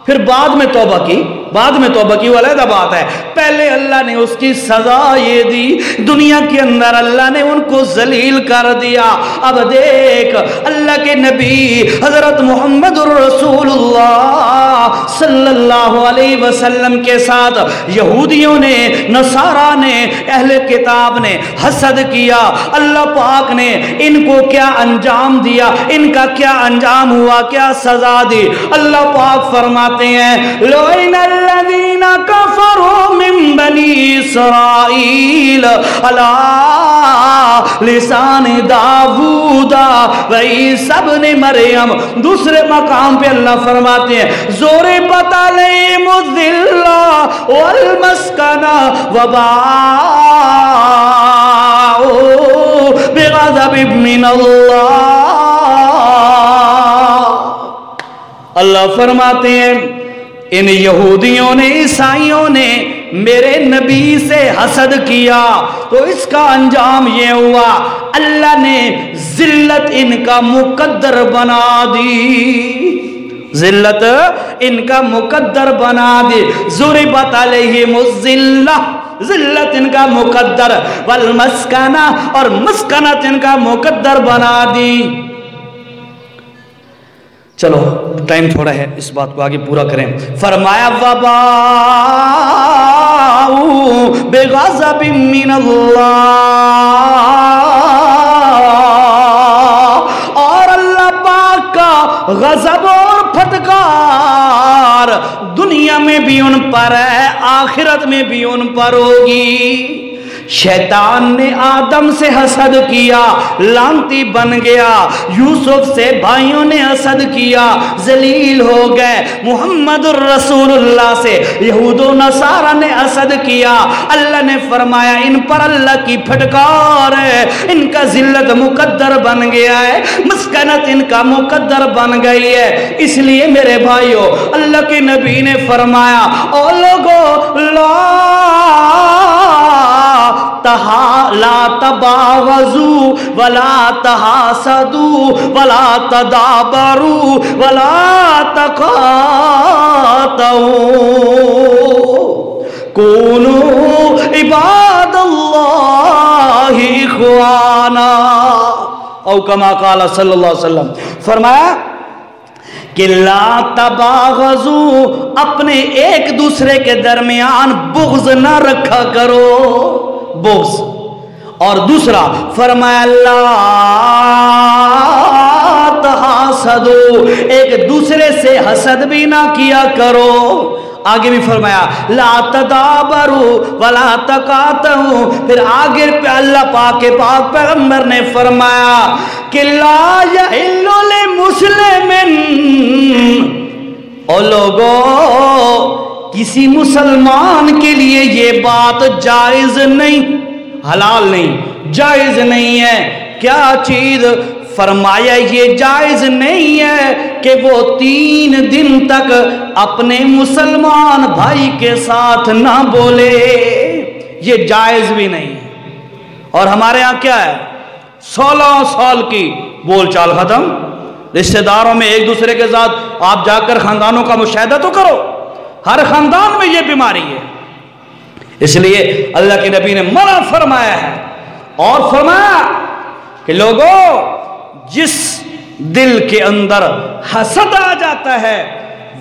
پھر بعد میں توبہ کی، بعد میں توبہ کی، وہ علیحدہ بات ہے۔ پہلے اللہ نے اس کی سزا یہ دی، دنیا کے اندر اللہ نے ان کو ذلیل کر دیا۔ اب دیکھ، اللہ کے نبی حضرت محمد الرسول اللہ صلی اللہ علیہ وسلم کے ساتھ یہودیوں نے، نصارہ نے، اہل کتاب نے حسد کیا۔ اللہ پاک نے ان کو کیا انجام دیا، ان کا کیا انجام ہوا، کیا سزا دی؟ اللہ پاک فرماتے ہیں لَعِنَ الَّذِينَ كَفَرُوا مِن بَنِي إِسْرَائِيلَ عَلَىٰ لِسَانِ دَاوُودَ وَعِيسَى ابْنِ مَرْيَمَ۔ دوسرے مقام پہ اللہ فرماتے ہیں ضُرِبَتْ عَلَيْهِمُ الذِّلَّةُ وَالْمَسْكَنَةُ وَبَاءُوا بِغَضَبٍ مِّنَ اللَّهِ۔ اللہ فرماتے ہیں ان یہودیوں نے، عیسائیوں نے میرے نبی سے حسد کیا تو اس کا انجام یہ ہوا، اللہ نے ذلت ان کا مقدر بنا دی، ذلت ان کا مقدر بنا دی۔ ضربت علیہم الذلہ، ذلت ان کا مقدر، والمسکنہ، اور مسکنت ان کا مقدر بنا دی۔ چلو ٹائم تھوڑا ہے، اس بات کو آگے پورا کریں۔ فرمایا وَبَاءُوا بِغَضَبٍ مِّنَ اللَّهِ، اور اللہ پاک کا غضب اور پھٹکار دنیا میں بھی ان پر ہے، آخرت میں بھی ان پر ہوگی۔ شیطان نے آدم سے حسد کیا، لعنتی بن گیا۔ یوسف سے بھائیوں نے حسد کیا، ذلیل ہو گئے۔ محمد الرسول اللہ سے یہود و نصارہ نے حسد کیا، اللہ نے فرمایا ان پر اللہ کی پھٹکار ہے، ان کا ذلت مقدر بن گیا ہے، مسکنت ان کا مقدر بن گئی ہے۔ اس لیے میرے بھائیوں، اللہ کے نبی نے فرمایا او لوگو لا تباغضوا ولا تحاسدوا ولا تدابروا ولا تقاطعوا كونوا عباد اللہ اخوانا، او کما قال صلی اللہ علیہ وسلم۔ فرمایا کہ لا تباغضوا، اپنے ایک دوسرے کے درمیان بغض نہ رکھا کرو، بغض۔ اور دوسرا فرمایا لا تحاسدوا، ایک دوسرے سے حسد بھی نہ کیا کرو۔ آگے بھی فرمایا لا تدابروا ولا تقاطعوا، پھر آگے پہ اللہ پاک کے پاک پیغمبر نے فرمایا کہ لا یحل لمسلم، اور لوگوں کسی مسلمان کے لیے یہ بات جائز نہیں، حلال نہیں، جائز نہیں ہے۔ کیا چیز؟ فرمایا یہ جائز نہیں ہے کہ وہ 3 دن تک اپنے مسلمان بھائی کے ساتھ نہ بولے، یہ جائز بھی نہیں ہے۔ اور ہمارے یہاں کیا ہے، 16 سال کی بول چال ختم۔ رشتہ داروں میں ایک دوسرے کے ساتھ آپ جا کر خاندانوں کا مشاہدہ تو کرو، ہر خاندان میں یہ بیماری ہے۔ اس لیے اللہ کے نبی نے منع فرمایا ہے، اور فرمایا کہ لوگوں جس دل کے اندر حسد آ جاتا ہے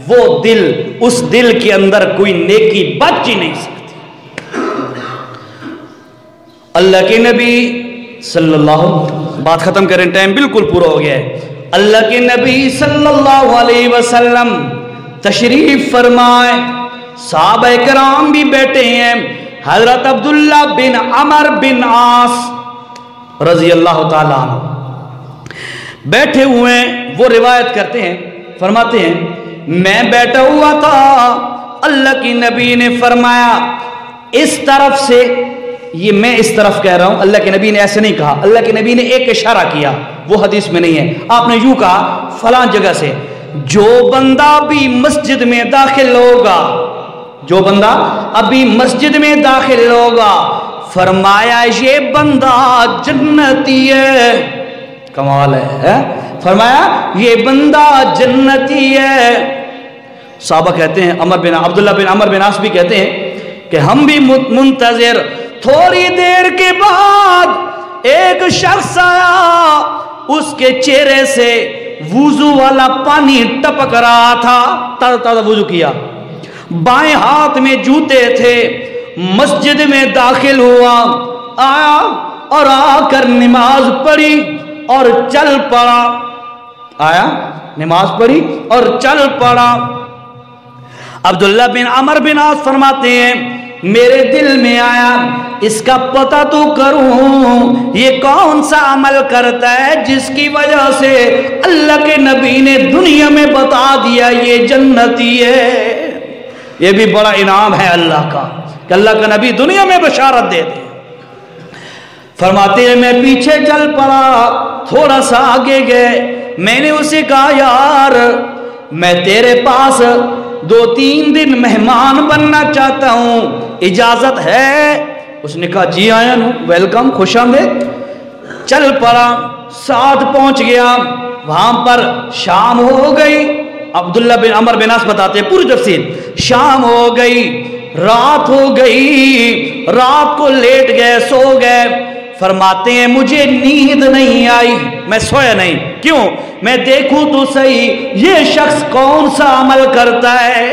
وہ دل، اس دل کے اندر کوئی نیکی بچ ہی نہیں سکتی۔ اللہ کے نبی صلی اللہ، بات ختم کریں، ٹائم بالکل پورا ہو گیا ہے۔ اللہ کے نبی صلی اللہ علیہ وسلم تشریف فرمائے، صحابہ کرام بھی بیٹھے ہیں، حضرت عبداللہ بن عمر بن عاص رضی اللہ تعالیٰ عنہ بیٹھے ہوئے ہیں۔ وہ روایت کرتے ہیں، فرماتے ہیں میں بیٹھا ہوا تھا اللہ کی نبی نے فرمایا اس طرف سے، یہ میں اس طرف کہہ رہا ہوں، اللہ کے نبی نے ایسے نہیں کہا، اللہ کے نبی نے ایک اشارہ کیا، وہ حدیث میں نہیں ہے، آپ نے یوں کہا فلاں جگہ سے جو بندہ بھی مسجد میں داخل ہوگا، جو بندہ ابھی مسجد میں داخل ہوگا، فرمایا یہ بندہ جنتی ہے. کمال ہے، فرمایا یہ بندہ جنتی ہے. صحابہ کہتے ہیں، عبداللہ بن عمر بن عاص بھی کہتے ہیں کہ ہم بھی منتظر، تھوڑی دیر کے بعد ایک شخص آیا، اس کے چہرے سے وضو والا پانی ٹپک رہا تھا، تازہ وضو کیا، بائیں ہاتھ میں جوتے تھے، مسجد میں داخل ہوا، آیا اور آ کر نماز پڑھی اور چل پڑا، آیا نماز پڑھی اور چل پڑا. عبداللہ بن عمر بن عاص فرماتے ہیں میرے دل میں آیا اس کا پتہ تو کروں یہ کون سا عمل کرتا ہے جس کی وجہ سے اللہ کے نبی نے دنیا میں بتا دیا یہ جنتی ہے. یہ بھی بڑا انعام ہے اللہ کا کہ اللہ کا نبی دنیا میں بشارت دے دے. فرماتے ہیں میں پیچھے چل پڑا، تھوڑا سا آگے گئے، میں نے اسے کہا یار میں تیرے پاس 2-3 دن مہمان بننا چاہتا ہوں، اجازت ہے؟ اس نے کہا جی آیا ہوں، ویلکم، خوش آمدید. چل پڑا، ساتھ پہنچ گیا، وہاں پر شام ہو گئی. عبداللہ بن عمر بن عاص بتاتے ہیں پوری تفصیل، شام ہو گئی، رات ہو گئی، رات کو لیٹ گئے، سو گئے. فرماتے ہیں مجھے نیند نہیں آئی، میں سویا نہیں، کیوں؟ میں دیکھوں تو صحیح یہ شخص کون سا عمل کرتا ہے،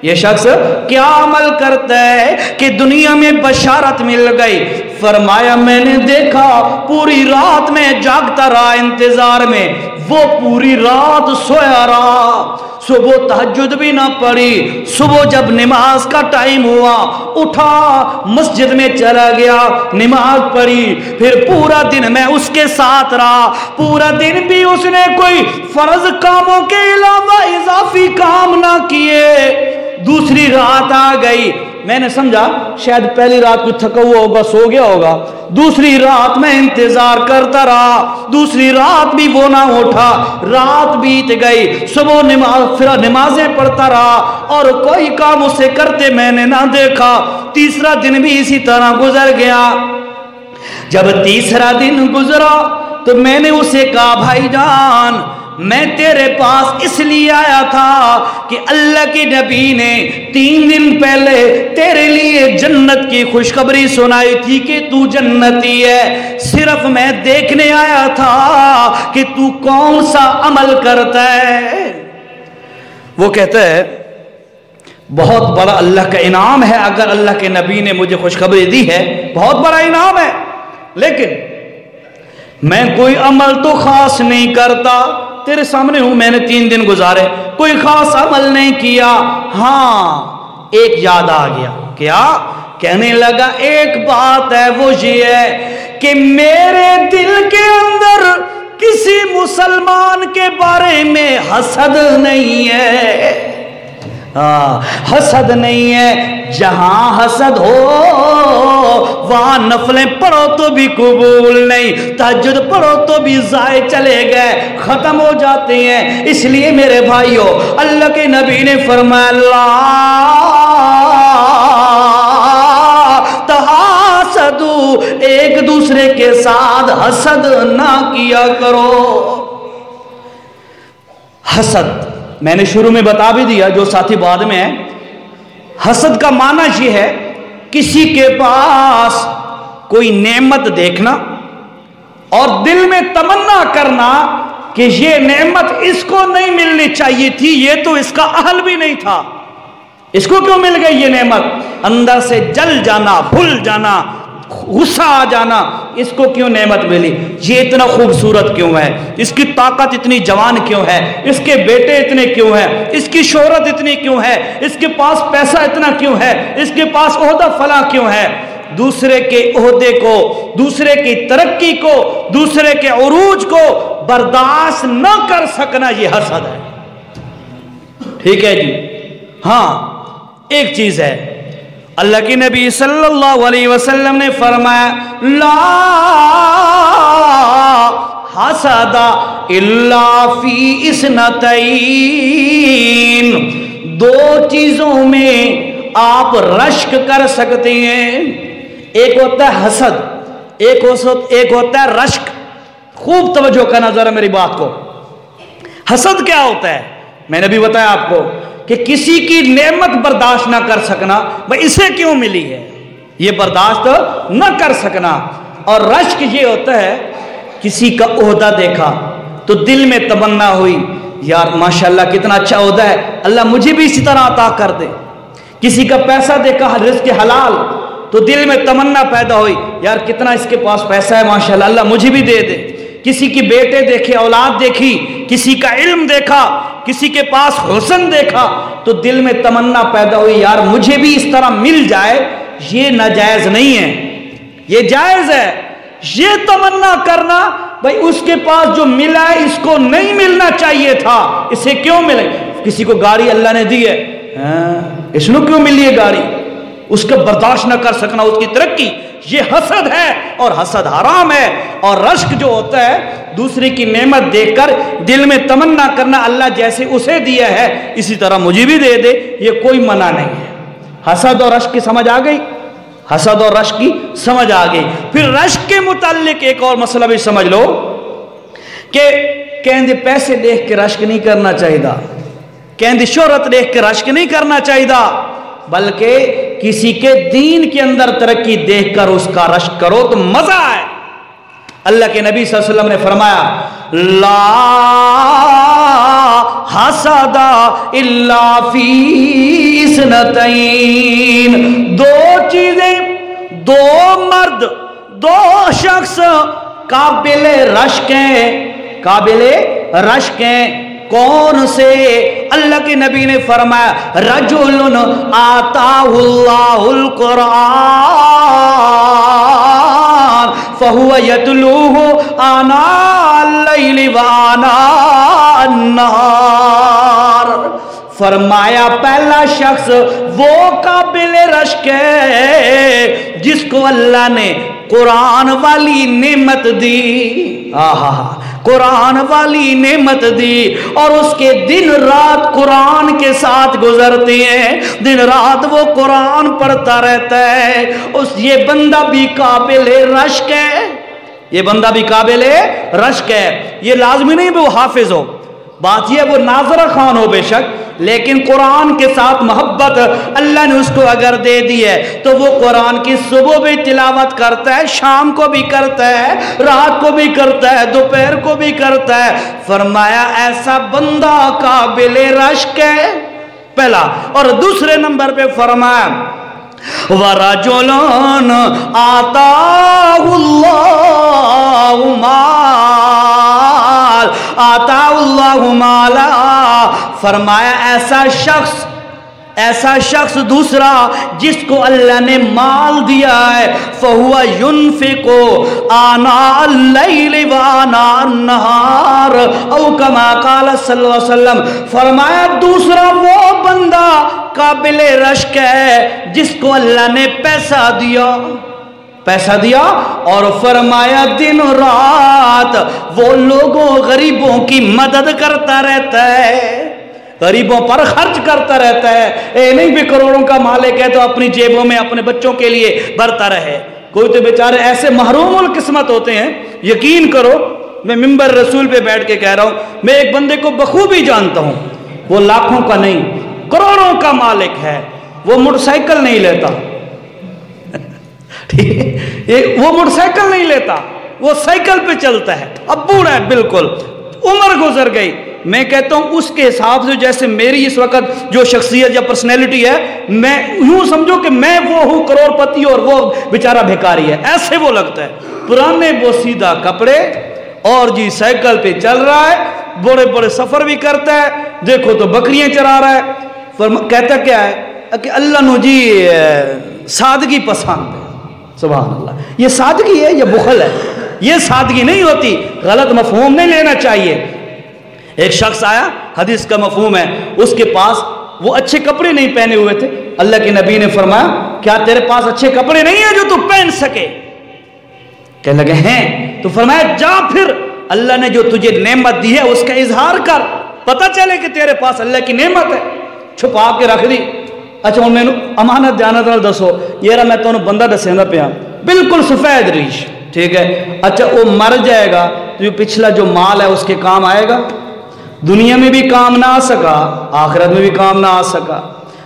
یہ شخص کیا عمل کرتا ہے کہ دنیا میں بشارت مل گئی. فرمایا میں نے دیکھا پوری رات میں جاگتا رہا انتظار میں، وہ پوری رات سویا رہا، صبح تہجد بھی نہ پڑھی. صبح جب نماز کا ٹائم ہوا اٹھا، مسجد میں چلا گیا، نماز پڑھی، پھر پورا دن میں اس کے ساتھ رہا. پورا دن بھی اس نے کوئی فرض کاموں کے علاوہ اضافی کام نہ کیے. دوسری رات آ گئی، میں نے سمجھا شاید پہلی رات کو تھکا ہوا ہوگا، سو گیا ہوگا. دوسری رات میں انتظار کرتا رہا، دوسری رات بھی وہ نہ اٹھا، رات بیت گئی، صبح نمازیں پڑھتا رہا اور کوئی کام اسے کرتے میں نے نہ دیکھا. تیسرا دن بھی اسی طرح گزر گیا. جب تیسرا دن گزرا تو میں نے اسے کہا بھائی جان میں تیرے پاس اس لیے آیا تھا کہ اللہ کے نبی نے 3 دن پہلے تیرے لیے جنت کی خوشخبری سنائی تھی کہ تو جنتی ہے، صرف میں دیکھنے آیا تھا کہ تو کون سا عمل کرتا ہے. وہ کہتا ہے بہت بڑا اللہ کا انعام ہے اگر اللہ کے نبی نے مجھے خوشخبری دی ہے، بہت بڑا انعام ہے، لیکن میں کوئی عمل تو خاص نہیں کرتا. تیرے سامنے ہوں، میں نے 3 دن گزارے، کوئی خاص عمل نہیں کیا. ہاں ایک یاد آ گیا. کیا؟ کہنے لگا ایک بات ہے، وہ یہ ہے کہ میرے دل کے اندر کسی مسلمان کے بارے میں حسد نہیں ہے. حسد نہیں ہے. جہاں حسد ہو وہاں نفلیں پڑھو تو بھی قبول نہیں، تہجد پڑھو تو بھی ضائع چلے گئے، ختم ہو جاتے ہیں. اس لیے میرے بھائیو اللہ کے نبی نے فرمایا تحاسدوا، ایک دوسرے کے ساتھ حسد نہ کیا کرو. حسد میں نے شروع میں بتا بھی دیا، جو ساتھی بعد میں ہے، حسد کا معنی یہ ہے کسی کے پاس کوئی نعمت دیکھنا اور دل میں تمنا کرنا کہ یہ نعمت اس کو نہیں ملنی چاہیے تھی، یہ تو اس کا اہل بھی نہیں تھا، اس کو کیوں مل گئی یہ نعمت. اندر سے جل جانا، بھول جانا، غصہ آ جانا، اس کو کیوں نعمت ملی، یہ اتنا خوبصورت کیوں ہے، اس کی طاقت اتنی جوان کیوں ہے، اس کے بیٹے اتنے کیوں ہیں، اس کی شہرت اتنی کیوں ہے، اس کے پاس پیسہ اتنا کیوں ہے، اس کے پاس عہدہ فلاں کیوں ہے. دوسرے کے عہدے کو، دوسرے کی ترقی کو، دوسرے کے عروج کو برداشت نہ کر سکنا، یہ حسد ہے. ٹھیک ہے جی. ہاں ایک چیز ہے، اللہ کی نبی صلی اللہ علیہ وسلم نے فرمایا لا حسد الا فی اثنتین، دو چیزوں میں آپ رشک کر سکتے ہیں، ایک ہوتا ہے حسد، ایک ہوتا ہے رشک۔ خوب توجہ کرنا ذرا میری بات کو۔ حسد کیا ہوتا ہے؟ میں نے بھی بتایا آپ کو کہ کسی کی نعمت برداشت نہ کر سکنا، بھئی اسے کیوں ملی ہے، یہ برداشت نہ کر سکنا۔ اور رشک یہ ہوتا ہے کسی کا عہدہ دیکھا تو دل میں تمنا ہوئی یار ماشاءاللہ کتنا اچھا عہدہ ہے، اللہ مجھے بھی اسی طرح عطا کر دے۔ کسی کا پیسہ دیکھا رزق حلال تو دل میں تمنا پیدا ہوئی یار کتنا اس کے پاس پیسہ ہے ماشاءاللہ، اللہ مجھے بھی دے دے۔ کسی کی بیٹے دیکھے، اولاد دیکھی، کسی کا علم دیکھا، کسی کے پاس حسن دیکھا تو دل میں تمنا پیدا ہوئی یار مجھے بھی اس طرح مل جائے۔ یہ ناجائز نہیں ہے، یہ جائز ہے۔ یہ تمنا کرنا بھائی اس کے پاس جو ملا ہے اس کو نہیں ملنا چاہیے تھا، اسے کیوں ملے؟ کسی کو گاڑی اللہ نے دی ہے، اس نے کیوں ملی ہے گاڑی؟ اس کا برداشت نہ کر سکنا اس کی ترقی، یہ حسد ہے اور حسد حرام ہے۔ اور رشک جو ہوتا ہے دوسرے کی نعمت دیکھ کر دل میں تمنا کرنا اللہ جیسے اسے دیا ہے اسی طرح مجھے بھی دے دے، یہ کوئی منع نہیں ہے۔ حسد اور رشک کی سمجھ آ گئی؟ حسد اور رشک کی سمجھ آ گئی۔ پھر رشک کے متعلق ایک اور مسئلہ بھی سمجھ لو کہ کہندے پیسے دیکھ کے رشک نہیں کرنا چاہیے، کہندے شہرت دیکھ کے رشک نہیں کرنا چاہیے، بلکہ کسی کے دین کے اندر ترقی دیکھ کر اس کا رشک کرو تو مزہ آئے۔ اللہ کے نبی صلی اللہ علیہ وسلم نے فرمایا لا حسد الا فی اثنتین، دو چیزیں، دو مرد، دو شخص قابل رشک ہیں، قابل رشک ہیں۔ کون سے؟ اللہ کے نبی نے فرمایا رجل آتاہ اللہ القرآن فہو یتلوہ آناء اللیل وآناء النہار۔ فرمایا پہلا شخص وہ قابل رشک ہے جس کو اللہ نے قرآن والی نعمت دی، قرآن والی نعمت دی، اور اس کے دن رات قرآن کے ساتھ گزرتے ہیں، دن رات وہ قرآن پڑھتا رہتا ہے، یہ بندہ بھی قابل رشک ہے، یہ بندہ بھی قابل رشک ہے۔ یہ لازمی نہیں وہ حافظ ہو، بات یہ وہ ناظرہ خان ہو بے شک، لیکن قرآن کے ساتھ محبت اللہ نے اس کو اگر دے دی ہے تو وہ قرآن کی صبح بھی تلاوت کرتا ہے، شام کو بھی کرتا ہے، رات کو بھی کرتا ہے، دوپہر کو بھی کرتا ہے۔ فرمایا ایسا بندہ قابل رشک ہے، پہلا۔ اور دوسرے نمبر پہ فرمایا وَرَجُلٌ آتَاهُ اللَّهُ مَالًا آتَاهُ اللَّهُ مَالًا، فرمایا ایسا شخص دوسرا جس کو اللہ نے مال دیا ہے فَهُوَ يُنْفِقُ آنَاءَ اللَّيْلِ وَآنَاءَ النَّهَارِ او کما قال صلی اللہ علیہ وسلم، فرمایا دوسرا وہ بندہ قابل رشک ہے جس کو اللہ نے پیسہ دیا اور فرمایا دن رات وہ لوگوں غریبوں کی مدد کرتا رہتا ہے، غریبوں پر خرچ کرتا رہتا ہے۔ اے نہیں بھی کروڑوں کا مالک ہے تو اپنی جیبوں میں اپنے بچوں کے لیے بھرتا رہے، کوئی تو بیچارے ایسے محروم القسمت ہوتے ہیں۔ یقین کرو میں منبر رسول پہ بیٹھ کے کہہ رہا ہوں، میں ایک بندے کو بخوبی جانتا ہوں، وہ لاکھوں کا نہیں کروڑوں کا مالک ہے، وہ موٹر سائیکل نہیں لیتا، وہ موٹر سائیکل نہیں لیتا، وہ سائیکل پہ چلتا ہے، اب بوڑھا ہے بالکل، عمر گزر گئی۔ میں کہتا ہوں اس کے حساب سے جیسے میری اس وقت جو شخصیت یا پرسنالٹی ہے، میں یوں سمجھو کہ میں وہ ہوں کروڑ پتی اور وہ بیچارہ بھیکاری ہے، ایسے وہ لگتا ہے، پرانے بوسیدہ کپڑے اور جی سائیکل پہ چل رہا ہے، بڑے بڑے سفر بھی کرتا ہے، دیکھو تو بکریاں چرا رہا ہے۔ کہتا کیا ہے کہ اللہ نو جی سادگی پسند ہے، سبحان اللہ۔ یہ سادگی ہے یا بخل ہے؟ یہ سادگی نہیں ہوتی، غلط مفہوم نہیں لینا چاہیے۔ ایک شخص آیا، حدیث کا مفہوم ہے، اس کے پاس وہ اچھے کپڑے نہیں پہنے ہوئے تھے. اللہ کے نبی نے فرمایا کیا تیرے پاس اچھے کپڑے نہیں ہیں جو تو پہن سکے؟ کہنے لگے ہیں. تو فرمایا جا پھر اللہ نے جو تجھے نعمت دی ہے اس کا اظہار کر, پتہ چلے کہ تیرے پاس اللہ کی نعمت ہے. چھپا کے رکھ دی. اچھا ہوں میں امانت دیانت نال دسو یہ میں تمہیں بندہ دسینا پیا بالکل سفید ریش, ٹھیک ہے. اچھا وہ مر جائے گا تو پچھلا جو مال ہے اس کے کام آئے گا؟ دنیا میں بھی کام نہ آ سکا, آخرت میں بھی کام نہ آ سکا.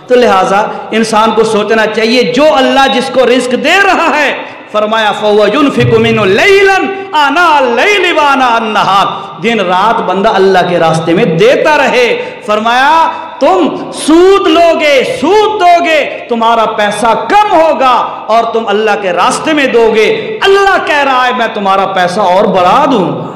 تو لہٰذا انسان کو سوچنا چاہیے جو اللہ جس کو رزق دے رہا ہے, فرمایا فَهُوَ يُنْفِقُ مِنْهُ لَيْلًا آنَاءَ اللَّيْلِ وَآنَاءَ النَّهَارِ, دن رات بندہ اللہ کے راستے میں دیتا رہے. فرمایا تم سود لوگے, سود دو گے, تمہارا پیسہ کم ہوگا اور تم اللہ کے راستے میں دو گے. اللہ کہہ رہا ہے میں تمہارا پیسہ اور بڑھا دوں گا.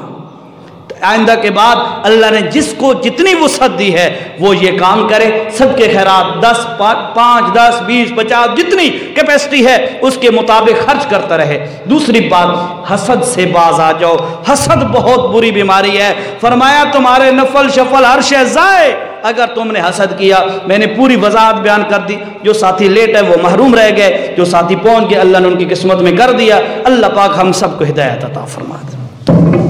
آئندہ کے بعد اللہ نے جس کو جتنی وسعت دی ہے وہ یہ کام کرے, سب کے خیرات 10 5 10 20 50 جتنی کیپیسٹی ہے اس کے مطابق خرچ کرتا رہے. دوسری بات حسد سے باز آ جاؤ. حسد بہت بری بیماری ہے. فرمایا تمہارے نفل شفل ہر شے ضائع اگر تم نے حسد کیا. میں نے پوری وضاحت بیان کر دی. جو ساتھی لیٹ ہے وہ محروم رہ گئے, جو ساتھی پہنچ گئے اللہ نے ان کی قسمت میں کر دیا. اللہ پاک ہم سب کو ہدایت عطا فرما دے.